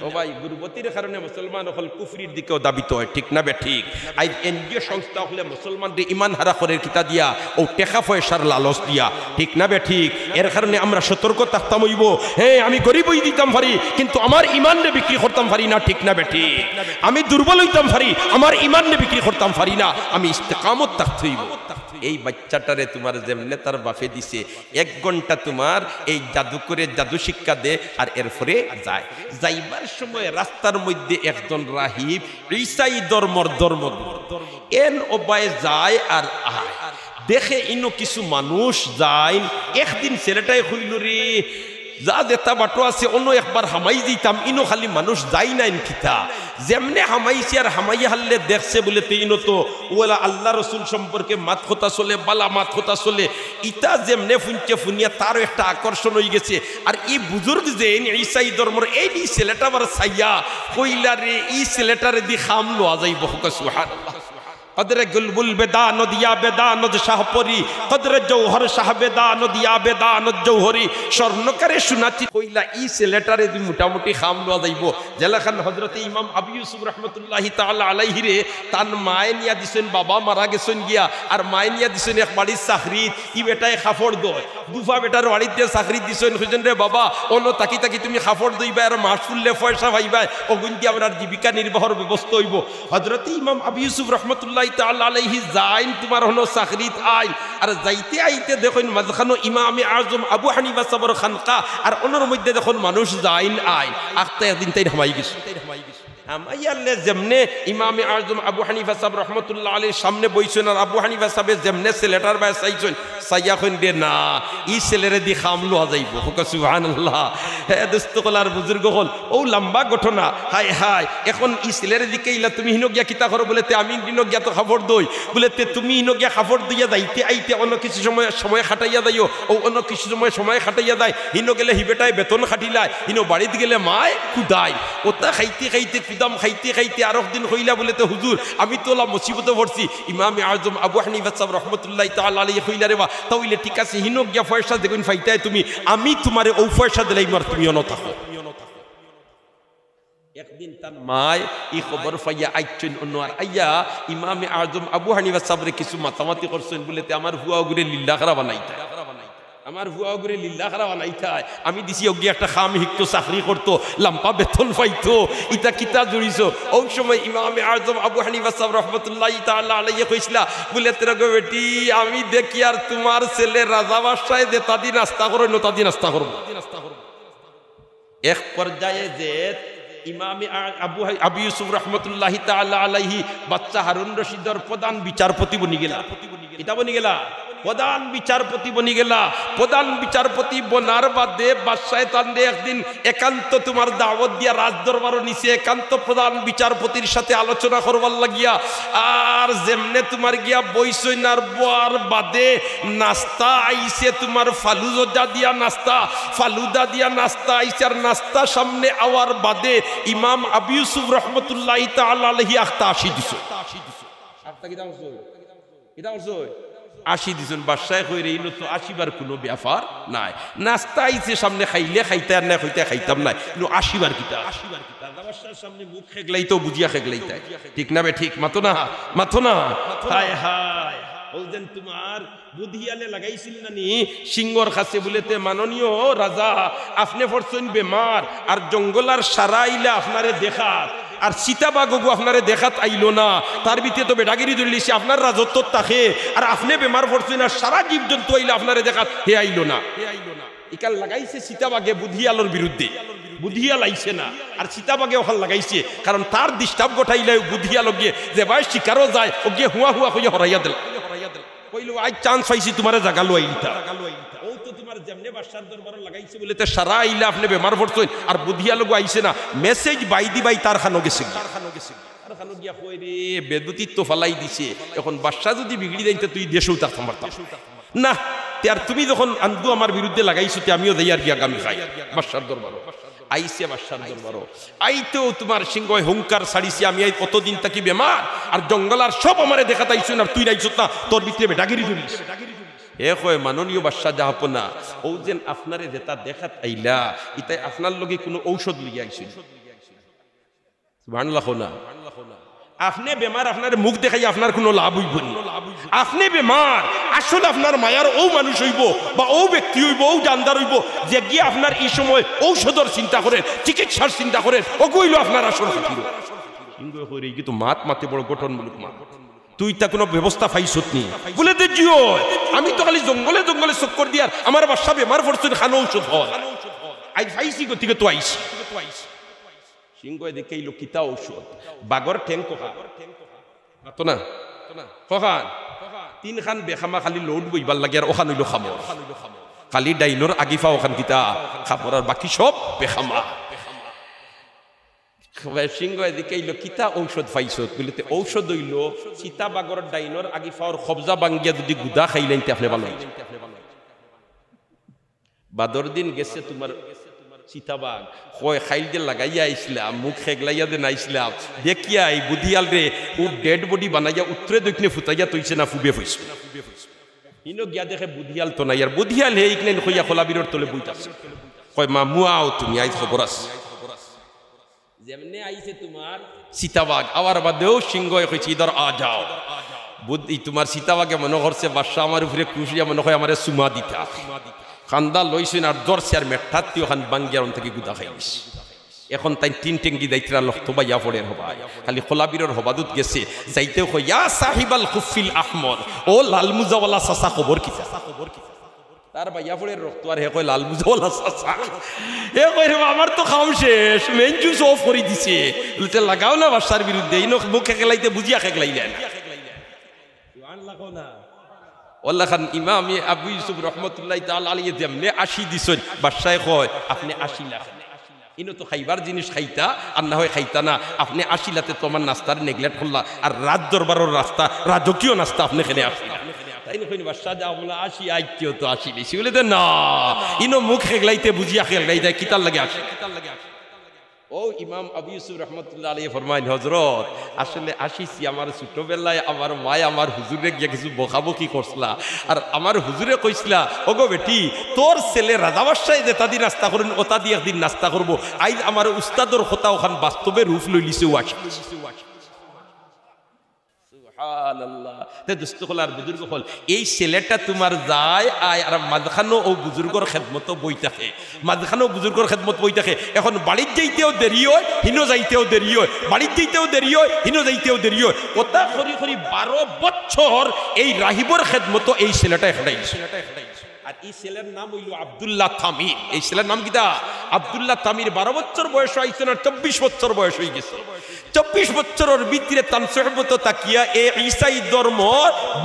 ও ভাই, গুরুবতীর কারণে মুসলমান হল কুফরির দিকেও দাবিত হয়, ঠিক না বে ঠিক? আই এনজিও সংস্থা হলে মুসলমানদের ইমান হারা করে কিতা দিয়া ও টাকা পয়সার লালচ দিয়া, ঠিক না বে ঠিক? এর কারণে আমরা সতর্ক থাকতাম হইব। হ্যাঁ, আমি গরিবই দিতাম পারি, কিন্তু আমার ইমান রে বিক্রি করতাম পারি না, ঠিক না বে ঠিক? আমি দুর্বল হইতাম পারি, আমার ইমান রে বিক্রি করতাম পারি না, আমি ইস্তেকামত থাকতে হইব। এই বাচ্চাটারে তোমার যেমনে তার বাপে দিছে 1 ঘন্টা তোমার এই জাদু করে জাদু শিক্ষা দে, আর এরপরে যায়। যাইবার সময় রাস্তার মধ্যে একজন রাহিব ঈসাই ধর্মর এন ওবায় যায় আর আয়, দেখে ইনো কিছু মানুষ যায়। একদিন ছেলেটাই হইল রে, যা যেটা বাটো আছে অন্য একবার হামাই দিতাম, ইনো খালি মানুষ যাই না খিতা। যেমনে হামাইছে আর হামাইয়া হারলে দেখছে বলে ইনো তো ওলা আল্লাহ রসুল সম্পর্কে মাত কথা চলে, বালা মাত কথা চলে, ইটা যেমনে ফুনছে ফুনিয়া তারও একটা আকর্ষণ হয়ে গেছে। আর এই বুজুর্গ যে ঈসাই ধর্মর এই ছেলেটা আবার সাইয়া কইলা রে, এই ছেলেটারে দি খাম লোয়া যাইব। সুবহানাল্লাহ। কদরে গুলবুল বেদান দিয়া বেদান শাহপরি, কদরে জৌহর শাহ বেদান দিয়া বেদান জৌহরি, স্বর্ণকারে শুনাচ্ছি কইলা ই ছেলেটারে দি মোটামুটি খাম লওয়া যাইব। জেলাখান হজরতে ইমাম আবু ইউসুফ রহমতুল্লাহি তাআলা আলাইহি রে তান মায়ে নিয়া দিছেন, বাবা মারা গেছেন গিয়া, আর মায়ে নিয়া দিছেন এক বাড়ির চাকরি। ই বেটায় খাফড় দয়, দুফা বেটার বাড়িতে চাকরি দিছেন, খুঁজেন রে বাবা অন্য তাকি তাকি তুমি খাফড় দইবা আর মাস ফুললে পয়সা পাইবা, ওগুন দিয়ে আপনার জীবিকা নির্বাহর ব্যবস্থা হইব। হজরতে ইমাম আবু ইউসুফ রহমতুল্লাহ তাআলা আলাইহি যাইন তোমার হলো চাকরিত আইন, আর যাইতে আইতে দেখুন মাঝখানো ইমামে আজম আবু হানিফা সাবর খানকা, আর অন্যর মধ্যে দেখুন মানুষ যাইন আইন। আখতা একদিন তাই হামাই গেছে, আমাইয়ালে যেমনে ইমামে আজম আবু হানিফা সাহেব রহমতুল্লাহ আলাইহির সামনে বইছেন, আর আবু হানিফা সাহেব যেমনে ছেলেটার বাই চাইছেন, সাইয়া কইন দে না ই ছেলেরে দি খাম লওয়া যাইব। সুবহানাল্লাহ। হ্যাঁ দোস্ত কলার বুজুর্গ হল ও লম্বা ঘটনা। হাই হাই, এখন ই ছেলের দিকে ইলা তুমি হিনো গিয়া কিতা করো বলেতে, আমি হিনো গিয়া তো খবর দই বলেতে, তুমি হিনো গিয়া খবর দিয়া যাইতে আইতে অন্য কিছু সময় খাটাইয়া যাইও, ও অন্য কিছু সময় খাটাইয়া যায়। হিনো গেলে হিবেটায় বেতন খাটিলায়, হিনো বাড়িতে গেলে মায় খুদায়, ওটা খাইতে খাইতে দাম খাইতে খাইতে আর একদিন হইলা বলে তো হুজুর আমি তো মুসিবতে পড়ছি। ইমামে আজম আবু হানিফা সাহেব রহমতুল্লাহ তাআলা আলাইহি কইলা রে বা তাইলে ঠিক আছে, হিনো গিয়া পয়সা দেখুন ফাইতায় তুমি, আমি তোমারে ও পয়সা দিলাই মার তুমি অন থাকো। একদিন তার মায় এই খবর পাইয়া আইছেন অন্য, আর আইয়া ইমামে আজম আবু হানিফা সাহেবরে কিছু মাতামাতি করছেন বলেতে, আমার হুয়া গুরে লিল্লাহ খারা বানাইতা, আমার হুয়া গুরে লিল্লাহ খারা বানাইতায়, আমি দিছি ওগি একটা খাম হিকতো চাকরি করতো, লাম্পা বেতন পাইতো, ইটা কিতা জুড়িছো। ওই সময় ইমামে আজম আবু হানিফা সাহেব রহমতুল্লাহি তাআলা আলাইহি কইছিলা বলে, তেরা গো বেটি আমি দেখি আর তোমার ছেলে রাজা বাদশায় যে তাদি নাস্তা করো না তাদি নাস্তা করবো। এক পর্যায়ে যে ইমামে আবু ইউসুফ রহমতুল্লাহি তাআলা আলাইহি বাচ্চা হারুন রশিদর প্রধান বিচারপতি বনি গেলা, এটা বনি গেলা। প্রধান বিচারপতি বনি গেলা। প্রধান বিচারপতি বনার বাদে বাদশাহ তান্দে একদিন একান্ত তোমার দাওয়াত দিয়া রাজদরবারও নিচে একান্ত প্রধান বিচারপতির সাথে আলোচনা করবার লাগিয়া। আর যেমনে তোমার গিয়া বইসইনার বোয়ার বাদে নাস্তা আইছে তোমার ফালুদা দিয়া নাস্তা, ফালুদা দিয়া নাস্তা আইছে। আর নাস্তা সামনে আওয়ার বাদে ইমাম আবু ইউসুফ রহমতুল্লাহি তাআলা আলাইহি আখতা আসি দিছো। আখতা কি দাও আসি দিছেন। বাদশাহ কইরে ইনো তো আসিবার কোনো ব্যাপার নাই, নাস্তা আইছে সামনে খাইলে খাইতে আর না খাইতে খাইতাম নাই, কিন্তু আসিবার কিতা বাদশার সামনে মুখ খেগলাই তো বুঝিয়া খেগলাইতাই। ঠিক না বে ঠিক? মাতো না মাতো না। হায় হায় ওজন তোমার বুধিয়ালে লাগাইছিল নানি সিংহর কাছে বলেতে মাননীয় রাজা আপনি পড়ছেন বেমার আর জঙ্গলার সারা আইলে আপনারে দেখাত আর সীতাবাগু আপনারে দেখাত আইলো না, তার ভিতরে তো বেডাগিরি ধরলিছে আপনার রাজত্ব থাকে আর আপনি বেমার পড়ছেন আর সারা জীবজন্তু আইলে আপনারে দেখাত হে আইলো না। ইকাল লাগাইছে সীতাবাগে বুধিয়ালোর বিরুদ্ধে, বুধিয়াল আইছে না আর সীতাবাগে ওখান লাগাইছে কারণ তার ডিস্টার্ব গোটাইলে বুধিয়াল গিয়ে যে ভাই শিকারও যায় ও গিয়ে হুয়া হুয়া হইয়া হরাইয়া দিল। কইলো আজ চান্স পাইছি তোমারে জাগালো আইলতা। ও তো তোমার যেমনে বাদশার দরবারে লাগাইছে বলেতে সারা আইলা আপনি বেমার পড়ছেন আর বুধিয়া লোক আইছে না, মেসেজ বাইদি বাই তার খানো গেছে আর খানো গিয়া কই রে বেদুতি তো ফালাই দিছে। এখন বাদশা যদি বিগড়ি যাইতে তুই দেশেও থাকতাম পারতাম না। আর তুমি যখন আন্দু আমার বিরুদ্ধে লাগাইছো তে আমিও যাই আর গিয়া গামি খাই বাদশার দরবারে। আইসে বাদশার দরবারও আইতেও তোমার সিংহ হুঙ্কার ছাড়িছে আমি আই কতদিন থাকি বেমার আর জঙ্গল আর সব আমারে দেখাত আইছো না, তুই রাইছ না তোর ভিতরে বেডাগিরি ধরিস। এ কয় মাননীয় বাদশা জাহাপনা ও যেন আপনারে যেটা দেখাত আইলা ইতাই আপনার লগে কোনো ঔষধ লিয়ে আইছিল। সুবহানাল্লাহ না আপনি বেমার আপনার মুখ দেখাই আপনার কোনো লাভ হইব না। আপনি বেমার আসলে আপনার মায়ার ও মানুষ হইব বা ও ব্যক্তি হইব ও জানদার হইব যে গিয়ে আপনার এই সময় ঔষধের চিন্তা করেন, চিকিৎসার চিন্তা করেন, ও কইল আপনার আসল খাতির কিন্তু মাত মাতে বড় গঠনমূলক মাত। তুই তা কোনো ব্যবস্থা পাইছত নি বলে দেখিও আমি তো খালি জঙ্গলে জঙ্গলে চক্কর দিয়ার আমার বাসা বেমার পড়ছে খানো ঔষধ হয় আই পাইছি গতিকে তো আইছি। সিংহ দেখে এই কিতা ঔষধ বাগর ঠেং তো না কখান তিন খান বেখামা খালি লোড বইবার লাগে আর ওখান হইল খামর, খালি ডাইনোর আগিফা ওখান কিতা খামর আর বাকি সব বেখামা। সিংহ এদিকে এইলো কিতা ঔষধ পাইছত বলিতে ঔষধ হইল সীতা বাগর ডাইনোর আগিফাওর খবজা বাঙ্গিয়া যদি গুদা খাইলেন আপনি ভালো। বাদর দিন গেছে তোমার সীতাবাগ কয় খাইল যে লাগাইয়া আইসলাম মুখ খেগলাইয়া যে নাইছিলাম দেখিয়া এই বুধিয়াল রে ও ডেড বডি বানাইয়া উত্তরে দক্ষিণে ফুটাইয়া তৈছে না ফুবে হইছে। ইনো গিয়া দেখে বুধিয়াল তো নাই আর বুধিয়াল হে ইকলেন কইয়া খোলাবিরর তলে বইতাছে কয় মা মুয়াও তুমি আইজ খবর আছে। যেমনে আইছে তোমার সীতাবাগ আওয়ার বাদেও সিংহ কইছে ইধর আ যাও। বুদ্ধি তোমার সীতাবাগে মনে করছে বাদশা আমার উপরে খুশিয়া মনে হয় আমারে সুমা দিতা খান্দা লইছেন আর দরছে আর মেঠাত্তি ওখান বাঙ্গিয়ার থেকে গুদা খাইস। এখন তাই তিন টেঙ্গি দায়িত্রা লক্ষ্য বাইয়া পড়ের হবা খালি খোলাবিরর হবাদুত গেছে যাইতেও কই ইয়া সাহিবাল খুফিল আহমদ ও লালমুজাওয়ালা চাচা খবর কিতা তার বাইয়া পড়ের রক্ত আর হে কয় লালমুজাওয়ালা চাচা এ কই রে আমার তো খাও শেষ মেন জুস অফ করে দিছে বলতে লাগাও না বাদশার বিরুদ্ধে ইনো মুখ খেলাইতে বুঝিয়া খেলাইলেন সুবহানাল্লাহ না আল্লাহ খান ইমাম আবু ইউসুফ রহমতুল্লাহ তাআলা আলাইহি যেমনে আশি দিছেন বাদশাহ কয় আপনি 80 লাখ ইনো তো খাইবার জিনিস খাইতা আর না হয় খাইতা না আপনি 80 লাখে তো আমার নাস্তার নেগলেক্ট করলা আর রাত দরবারের রাস্তা রাজকীয় নাস্তা আপনি খেলে আসলা তাই না কইনি বাদশাহ যা বলা 80 আইতেও তো 80 লিছি বলে দেন না ইনো মুখ খেগলাইতে বুঝিয়া খেগলাইতে কিতার লাগে আসে ও ইমাম আবু ইউসুফ রহমতুল্লাহ আলাইহি ফরমাইন হযরত আসলে আসিছি আমার ছোটবেলায় আমার মা আমার হুজুরে গিয়ে কিছু বকাবকি করছলা আর আমার হুজুরে কইছলা ওগো বেটি তোর ছেলে রাজা বাদশাহ যেটা দি নাস্তা করেন ওটা দিয়ে একদিন নাস্তা করব আইজ আমার উস্তাদর কথা ওখান বাস্তবে রূপ লইলিছে ওয়াকি সুবহানাল্লাহ তে দোস্ত হল আর বুজুর্গ হল এই ছেলেটা তোমার যায় আয় আর মাঝখানো ও বুজুর্গর খেদমত বই থাকে মাঝখানো বুজুর্গর খেদমত বই থাকে এখন বাড়ির যাইতেও দেরি হয় হিনো যাইতেও দেরি হয় বাড়ির যাইতেও দেরি হয় হিনো যাইতেও দেরি হয় ওটা করি করি 12 বছর এই রাহিবর খেদমত এই ছেলেটা হেডাইছে আর এই ছেলের নাম হইল আব্দুল্লাহ তামির। এই ছেলের নাম কিটা? আব্দুল্লাহ তামির। 12 বছর বয়স হয়েছে না 24 বছর বয়স হয়ে গেছে। 24 বছরের ভিতরে তার সহবত তাকিয়া এ ঈসাই ধর্ম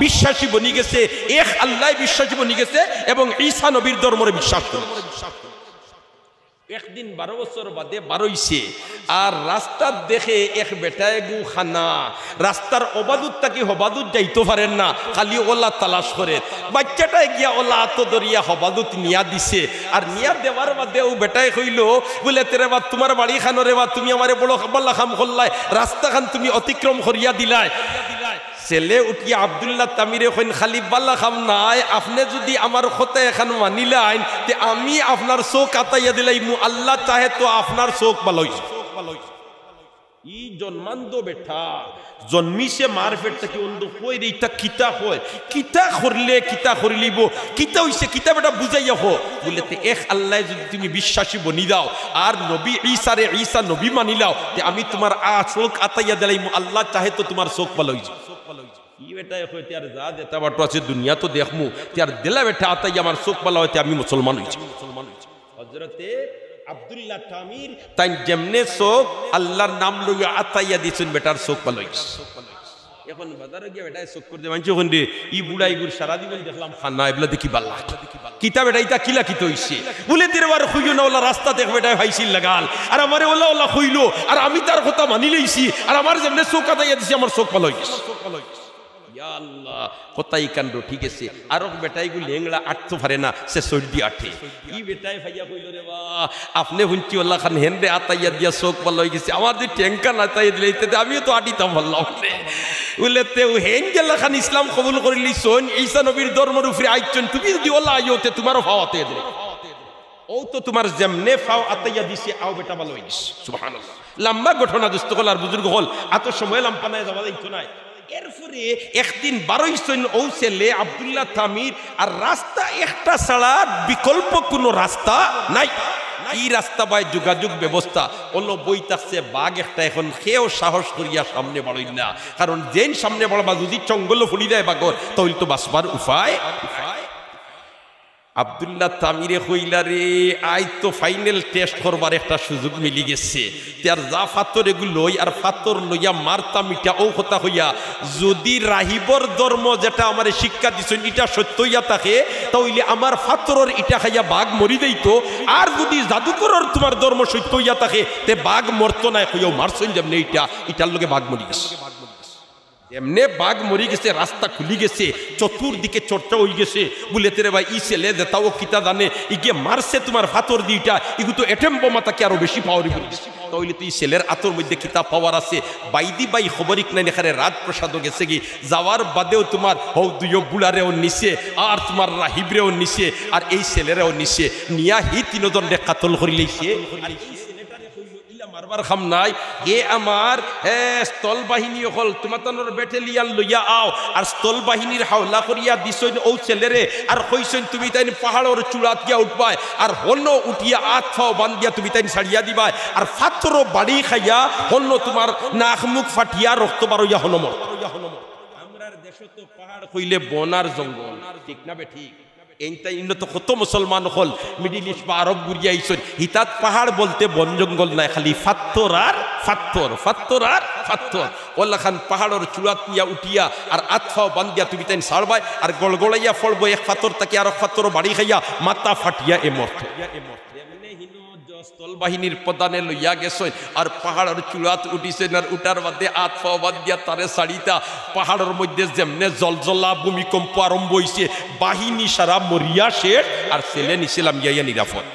বিশ্বাসী বনি গেছে, এক আল্লাহ বিশ্বাসী বনি গেছে এবং ঈসা নবীর ধর্মরে বিশ্বাস করে। একদিন 12 বছর বাদে বারইছে আর রাস্তার দেখে এক বেটায় গু খানা, রাস্তার অবাদুত তাকে হবাদুত যাইতে পারেন না, খালি ওলা তালাশ করে। বাচ্চাটায় গিয়া ওলা আত দরিয়া হবাদুত নিয়া দিছে। আর নিয়া দেওয়ার বাদে ও বেটায় কইল বলে তেরে বা তোমার বাড়ি খানো রে বা তুমি আমারে বড় খাবাল্লা খাম করলাই, রাস্তা খান তুমি অতিক্রম করিয়া দিলাই। ছেলে উঠিয়া আব্দুল্লাহ তামিরে কইন খালি বাল্লা খাম নাই, আপনি যদি আমার কথা এখন মানিলাইন তে আমি আপনার চোখ আতাইয়া দিলাই, আল্লাহ চাহে তো আপনার চোখ ভালোই। ই জন্মান্দ বেটা জন্মিছে মার পেট থেকে অন্ধ কই রে, ইটা কিতা হয়, কিতা করলে কিতা করিলিব, কিতা হইছে কিতা বেটা বুঝাইয়া হো বলে তে এক আল্লাহ যদি তুমি বিশ্বাসী বনি দাও আর নবী ঈসারে ঈসা নবী মানিলাও তে আমি তোমার চোখ আতাইয়া দিলাই, আল্লাহ চাহে তো তোমার চোখ ভালোই। ই বেটায় কইতে আর যা দেতা বাটো আছে দুনিয়া তো দেখমু তে আর দিলা বেটা আতাই আমার চোখ ভালো হইতে আমি মুসলমান হইছি। হযরতে আব্দুল্লাহ তামির তাই যেমনে চোখ আল্লাহর নাম লইয়া আতাইয়া দিছেন বেটার চোখ ভালো হইছে। এখন বাজারে গিয়ে বেটায় চোখ করতে মানছে কোন রে ই বুড়া ইগুর সারা দিন দেখলাম খানা এগুলা দেখি বাল্লা কিতা বেটা ইতা কিলা কিত হইছে বলে তিরবার খুইও না ওলা রাস্তা দেখ বেটায় ভাইছিল লাগাল আর আমারে ওলা ওলা খুইলো আর আমি তার কথা মানি লইছি আর আমার যেমনে চোখ আতাইয়া দিছে আমার চোখ ভালো হইছে। ইয়া আল্লাহ কথাই কাণ্ড ঠিক আছে। আর বেটাই গু লেংড়া আটতে পারে না, সে সর্দি আঠে। ই বেটাই ভাইয়া কইল রে বা আপনি হুঞ্চি আল্লাহ খান হেনরে আতাইয়া দিয়া চোখ ভালো হয়ে গেছে, আমার যে ট্যাঙ্কা আতাইয়া দিলে ইত্যাদি আমিও তো আটিতাম ভাল্লাম বলে তেও হেন গেল্লা খান ইসলাম কবুল করিলি শোন ঈসা নবীর ধর্মের উপরে আইছেন, তুমি যদি ওলা আইওতে তোমারও ফাও আতাইয়া দিলে ও তো তোমার যেমনে ফাও আতাইয়া দিছে আও বেটা ভালো হয়ে গেছে। সুবহানাল্লাহ। লম্বা ঘটনা দুস্থ হল আর বুজুর্গ হল, এত সময় লাম্পানায় যাওয়া যাইতো নাই। এরপরে একদিন 12 ও ছেলে আব্দুল্লাহ তামির আর রাস্তা একটা ছাড়া বিকল্প কোনো রাস্তা নাই। এই রাস্তা বাই যোগাযোগ ব্যবস্থা হলো বই থাকছে বাঘ একটা, এখন খেয়েও সাহস করিয়া সামনে বাড়ইল না, কারণ যেন সামনে বাড়বা যদি জঙ্গল ফুলি দেয় বাঘর তাহলে তো বাঁচবার উপায়। আব্দুল্লাহ তামিরে কইলা রে আই তো ফাইনাল টেস্ট করবার একটা সুযোগ মিলি গেছে, তার যা ফাতর এগুলো লই আর ফাতর লইয়া মারতাম ইটা ও কথা হইয়া যদি রাহিবর ধর্ম যেটা আমার শিক্ষা দিছেন এটা সত্য হইয়া থাকে তাহলে আমার ফাতরের ইটা খাইয়া বাঘ মরি দেইত, আর যদি জাদুকরের তোমার ধর্ম সত্য হইয়া থাকে তে বাঘ মরতো না কইয়াও মারছেন যেমনি ইটার লগে বাঘ মরি গেছে। এমনে বাঘ মরি গেছে, রাস্তা খুলি গেছে, চতুর্দিকে চর্চা হয়ে গেছে বলে তেরে ভাই ই ছেলে দেতাও কিতা জানে ইগে মারছে তোমার ফাতর দিটা ইগু তো এটেম বোমা তাকে আরো বেশি পাওয়ারি বলি তাহলে তুই ছেলের আতর মধ্যে কিতাব পাওয়ার আছে। বাইদি বাই খবরিক নাই এখানে রাজপ্রসাদ গেছে কি যাওয়ার বাদেও তোমার হৌ দুইও বুলারেও নিছে আর তোমার রাহিবরেও নিছে আর এই ছেলেরাও নিছে, নিয়া হি তিনজন রে কাতল করি লইছে। মারবার খাম নাই এ আমার স্থল বাহিনী হল তোমার ব্যাটালিয়ান লইয়া আও আর স্থল বাহিনীর হাওলা করিয়া দিছইন ও ছেলেরে আর কইছেন তুমি তাই পাহাড়ের চূড়াত গিয়া উঠবাই আর হন্য উঠিয়া আত ফাও বান্ধিয়া তুমি তাই ছাড়িয়া দিবাই আর ফাতর বাড়ি খাইয়া হন্য তোমার নাক মুখ ফাটিয়া রক্ত বারইয়া হনমর। আমরার দেশে তো পাহাড় কইলে বনার জঙ্গল, ঠিক না বে ঠিক? এইটা তো কত মুসলমান হল মিডিল ইস্ট বা আরব ঘুরিয়া আইসন, হিতাত পাহাড় বলতে বন জঙ্গল নাই, খালি ফাত্তর আর ফাত্তর, ফাত্তর আর ফাত্তর। ওল্লা খান পাহাড়ের চূড়াত নিয়া উঠিয়া আর আতফাও বান্ধিয়া তুমি তাই ছাড়বাই আর গড়গড়াইয়া ফলবো এক ফাত্তর তাকে আর ফাত্তর বাড়ি খাইয়া মাথা ফাটিয়া এমর্থ। স্থল বাহিনীর প্রধানে লইয়া গেছেন আর পাহাড়ের চূড়াত উঠিছেন আর উঠার বাদে আত ফাও বাদ দিয়া তারে ছাড়িতা পাহাড়ের মধ্যে যেমনে জলজলা ভূমিকম্প আরম্ভ হইছে বাহিনী সারা মরিয়া শেষ আর ছেলে নিছিলাম ইয়া নিরাপদ।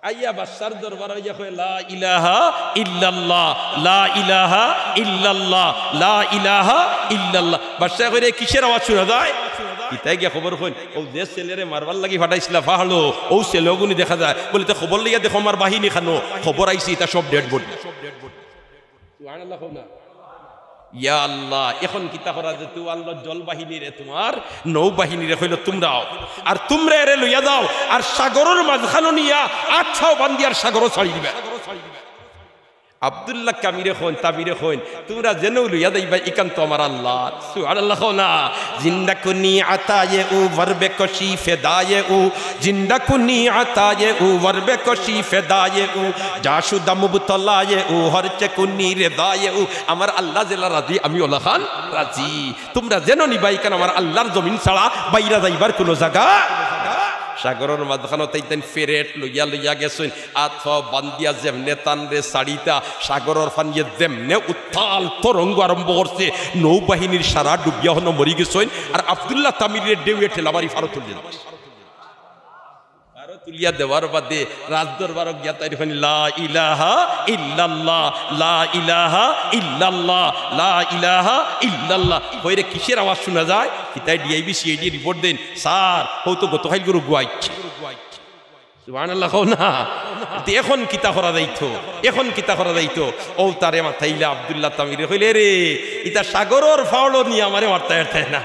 আইয়া বাদশার দরবার হইয়া কয় লা ইলাহা ইল্লাল্লাহ লা ইলাহা ইল্লাল্লাহ লা ইলাহা ইল্লাল্লাহ। বাদশা কইরে কিসের আওয়াজ শোনা যায়? ইতাই গিয়া খবর কইন ও যে ছেলেরে মারবার লাগি ফাটাইছিলা ফাহলো ও ছেলেগুনি দেখা যায় বলে তো খবর লইয়া দেখো আমার বাহিনী খানো খবর আইছি এটা সব ডেড বডি। সুবহানাল্লাহ কও না ইয়া আল্লাহ। এখন কিতা করা যে তুই আল্লাহ জল বাহিনীরে তোমার নৌবাহিনীরে কইল তোমরাও আর তোমরা এরে লইয়া দাও আর সাগরের মাঝখানো নিয়া আচ্ছাও বান্দি আর সাগরও ছাড়ি দিবে। আব্দুল্লাহ কামিরে হন তাবিরে হন তোমরা জেনেও লইয়া দেই ভাই একান্ত আমার আল্লাহ সুবহানাল্লাহ না জিন্দা কুনি আতায়ে ও ওয়ারবে কশি ফেদায়ে ও জিন্দা কুনি আতায়ে ও ওয়ারবে কশি ফেদায়ে ও জাশুদা মুবতলায়ে ও হরচে কুনি রেদায়ে ও আমার আল্লাহ জেলা রাজি আমি ওলা খান রাজি তোমরা জেনো নি ভাই কেন আমার আল্লাহর জমিন ছাড়া বাইরা যাইবার কোনো জায়গা সাগরের মাঝখানে তাইতেন ফেরেট লইয়া লইয়া গেছেন আথ বান্দিয়া যেমনে তানরে সাড়িতা সাগরের ফানিয়ে যেমনে উত্তাল তরঙ্গ আরম্ভ করছে নৌবাহিনীর সারা ডুবিয়া হন মরি গেছেন আর আব্দুল্লাহ তামিরের ডেউয়ে ঠেলাবাড়ি ফারত তুলিয়ে তুলিয়া দেওয়ার বাদে রাজদরবারক গিয়া তাই লা ইলাহা ইল্লাল্লাহ লা ইলাহা ইল্লাল্লাহ লা ইলাহা ইল্লাল্লাহ হইরে কিসের আওয়াজ শোনা যায় কিতাই ডিআইবি সিআইডি রিপোর্ট দেন স্যার হও তো গতকাল গরু গুয়াইছে সুবহানাল্লাহ না এখন কিতা করা যাইতো এখন কিতা করা যাইতো ও তারে মাথাইলে আব্দুল্লাহ তামিরে কইলে রে ইতা সাগরের ফাওলো নিয়ে আমারে মারতে না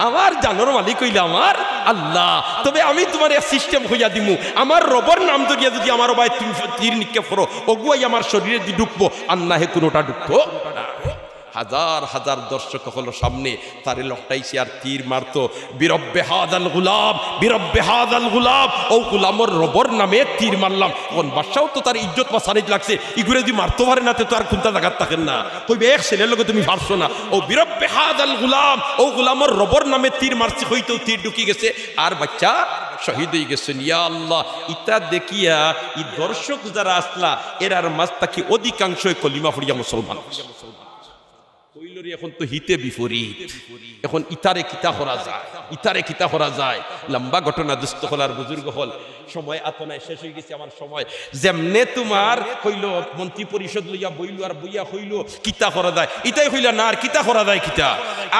আমার জানোর মালিক হইলে আমার আল্লাহ তবে আমি তোমার এক সিস্টেম হইয়া দিমু আমার রবর নাম ধরিয়া যদি আমার ভাই তুমি তীর নিক্ষেপ করো ওগুয়াই আমার শরীরে দি ঢুকবো আর না হে কোনোটা ঢুকবো হাজার হাজার দর্শক হলো সামনে তারে লটাইছে আর তীর মারতো বিরব্বে হাদাল গুলাম বিরব্বে হাদাল গুলাম ও গুলামর রবর নামে তীর মারলাম কোন বাদশাও তো তার ইজ্জত মাসানিজ লাগছে ইগুরে যদি মারতে পারে না তো আর কোনটা জায়গা থাকেন না কইবে এক ছেলের লগে তুমি পারছো না ও বিরব্বে হাদাল গুলাম ও গুলামর রবর নামে তীর মারছে হইতেও তীর ঢুকি গেছে আর বাচ্চা শহীদ হয়ে গেছেন ইয়া আল্লাহ ইতা দেখিয়া ই দর্শক যারা আসলা এরার মাঝ থাকি অধিকাংশই কলিমা পড়িয়া মুসলমান এখন তো হিতে বিপরীত এখন ইতারে কিতা করা যায় ইতারে কিতা করা যায় লম্বা ঘটনা দুস্থ হলার বুজুর্গ হল সময় আতনায় শেষ হয়ে গেছে আমার সময় যেমনে তোমার হইল মন্ত্রী পরিষদ লইয়া বইল আর বইয়া হইল কিতা করা যায় ইতাই হইলা না আর কিতা করা যায় কিতা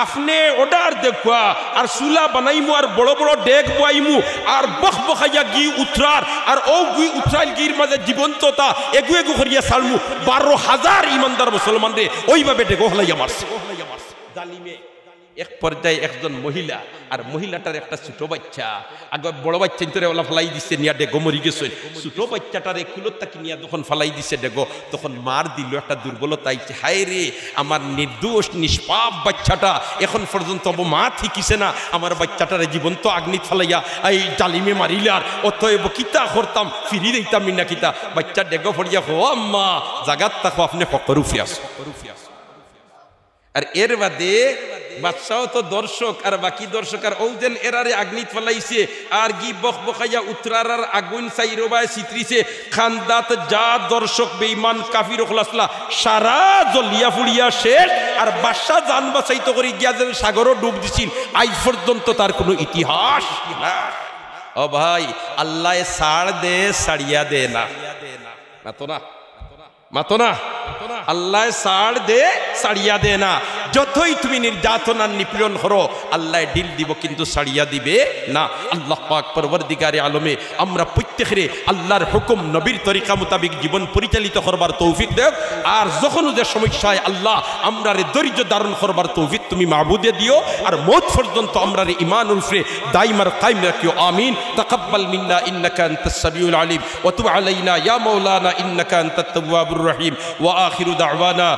আপনি অর্ডার দেখবা আর চুলা বানাইমু আর বড় বড় ডেক বইমু আর বখ বখাইয়া গি উতরার আর ও গি উতরাইল গির মাঝে জীবন্ততা এগু এগু করিয়া ছাড়মু 12,000 ইমানদার মুসলমান রে ওইভাবে ডেগো হলাইয়া মারছে জালিমে এক পর্যায়ে একজন মহিলা আর মহিলাটার একটা ছোট বাচ্চা আগে বড় বাচ্চা ইন্তরে ওলা ফলাই দিছে নিয়া ডেগো মরি গেছে ছোট বাচ্চাটারে কুলতাকে নিয়া যখন ফলাই দিছে ডেগো তখন মার দিল একটা দুর্বলতা আইছে হায় রে আমার নির্দোষ নিষ্পাপ বাচ্চাটা এখন পর্যন্ত মা ঠিকিছে না আমার বাচ্চাটারে জীবন্ত আগ্নিত ফলাইয়া এই জালিমে মারিলে আর অতএব কিতা করতাম ফিরি দিতাম না কিতা বাচ্চা ডেগো ফড়িয়া হো আম্মা জাগাত তাকো আপনি ফকরুফি আস আর এর বাদে বাদশাও তো দর্শক আর বাকি দর্শক আর ওজন এরারে আগ্নিত ফলাইছে আর গি বখ বখাইয়া উতরার আগুন সাইরবায় চিত্রিছে খান্দাত যা দর্শক বেঈমান কাফির খলাসলা সারা জ্বলিয়া ফুড়িয়া শেষ আর বাদশা জান বাঁচাইতো করে গিয়া যেন সাগরও ডুব দিছিল আজ পর্যন্ত তার কোনো ইতিহাস ও ভাই আল্লাহ ছাড় দে ছাড়িয়া দে না তো না মাতো না আল্লাহ ছাড় দে ছাড়িয়া দে না যতই তুমি নির্যাতন আর নিপীড়ন করো আল্লাহ ডিল দিব কিন্তু ছাড়িয়া দিবে না আল্লাহ পাক পরবর্তীকারে আলমে আমরা প্রত্যেকেরে আল্লাহর হুকুম নবীর তরিকা মোতাবেক জীবন পরিচালিত করবার তৌফিক দেও আর যখন যে সমস্যায় আল্লাহ আমরা রে ধৈর্য ধারণ করবার তৌফিক তুমি মাবুদে দিও আর মওত পর্যন্ত আমরা রে ঈমানুল উপরে দাইমার কায়েম রাখিও আমিন তাকাব্বাল মিন্না ইন্নাকা আনতাস সামিউল আলিম ওয়া তুব আলাইনা ইয়া মাওলানা ইন্নাকা আনতাত তাওয়াবুর রহিম ওয়া আখিরু দাওয়ানা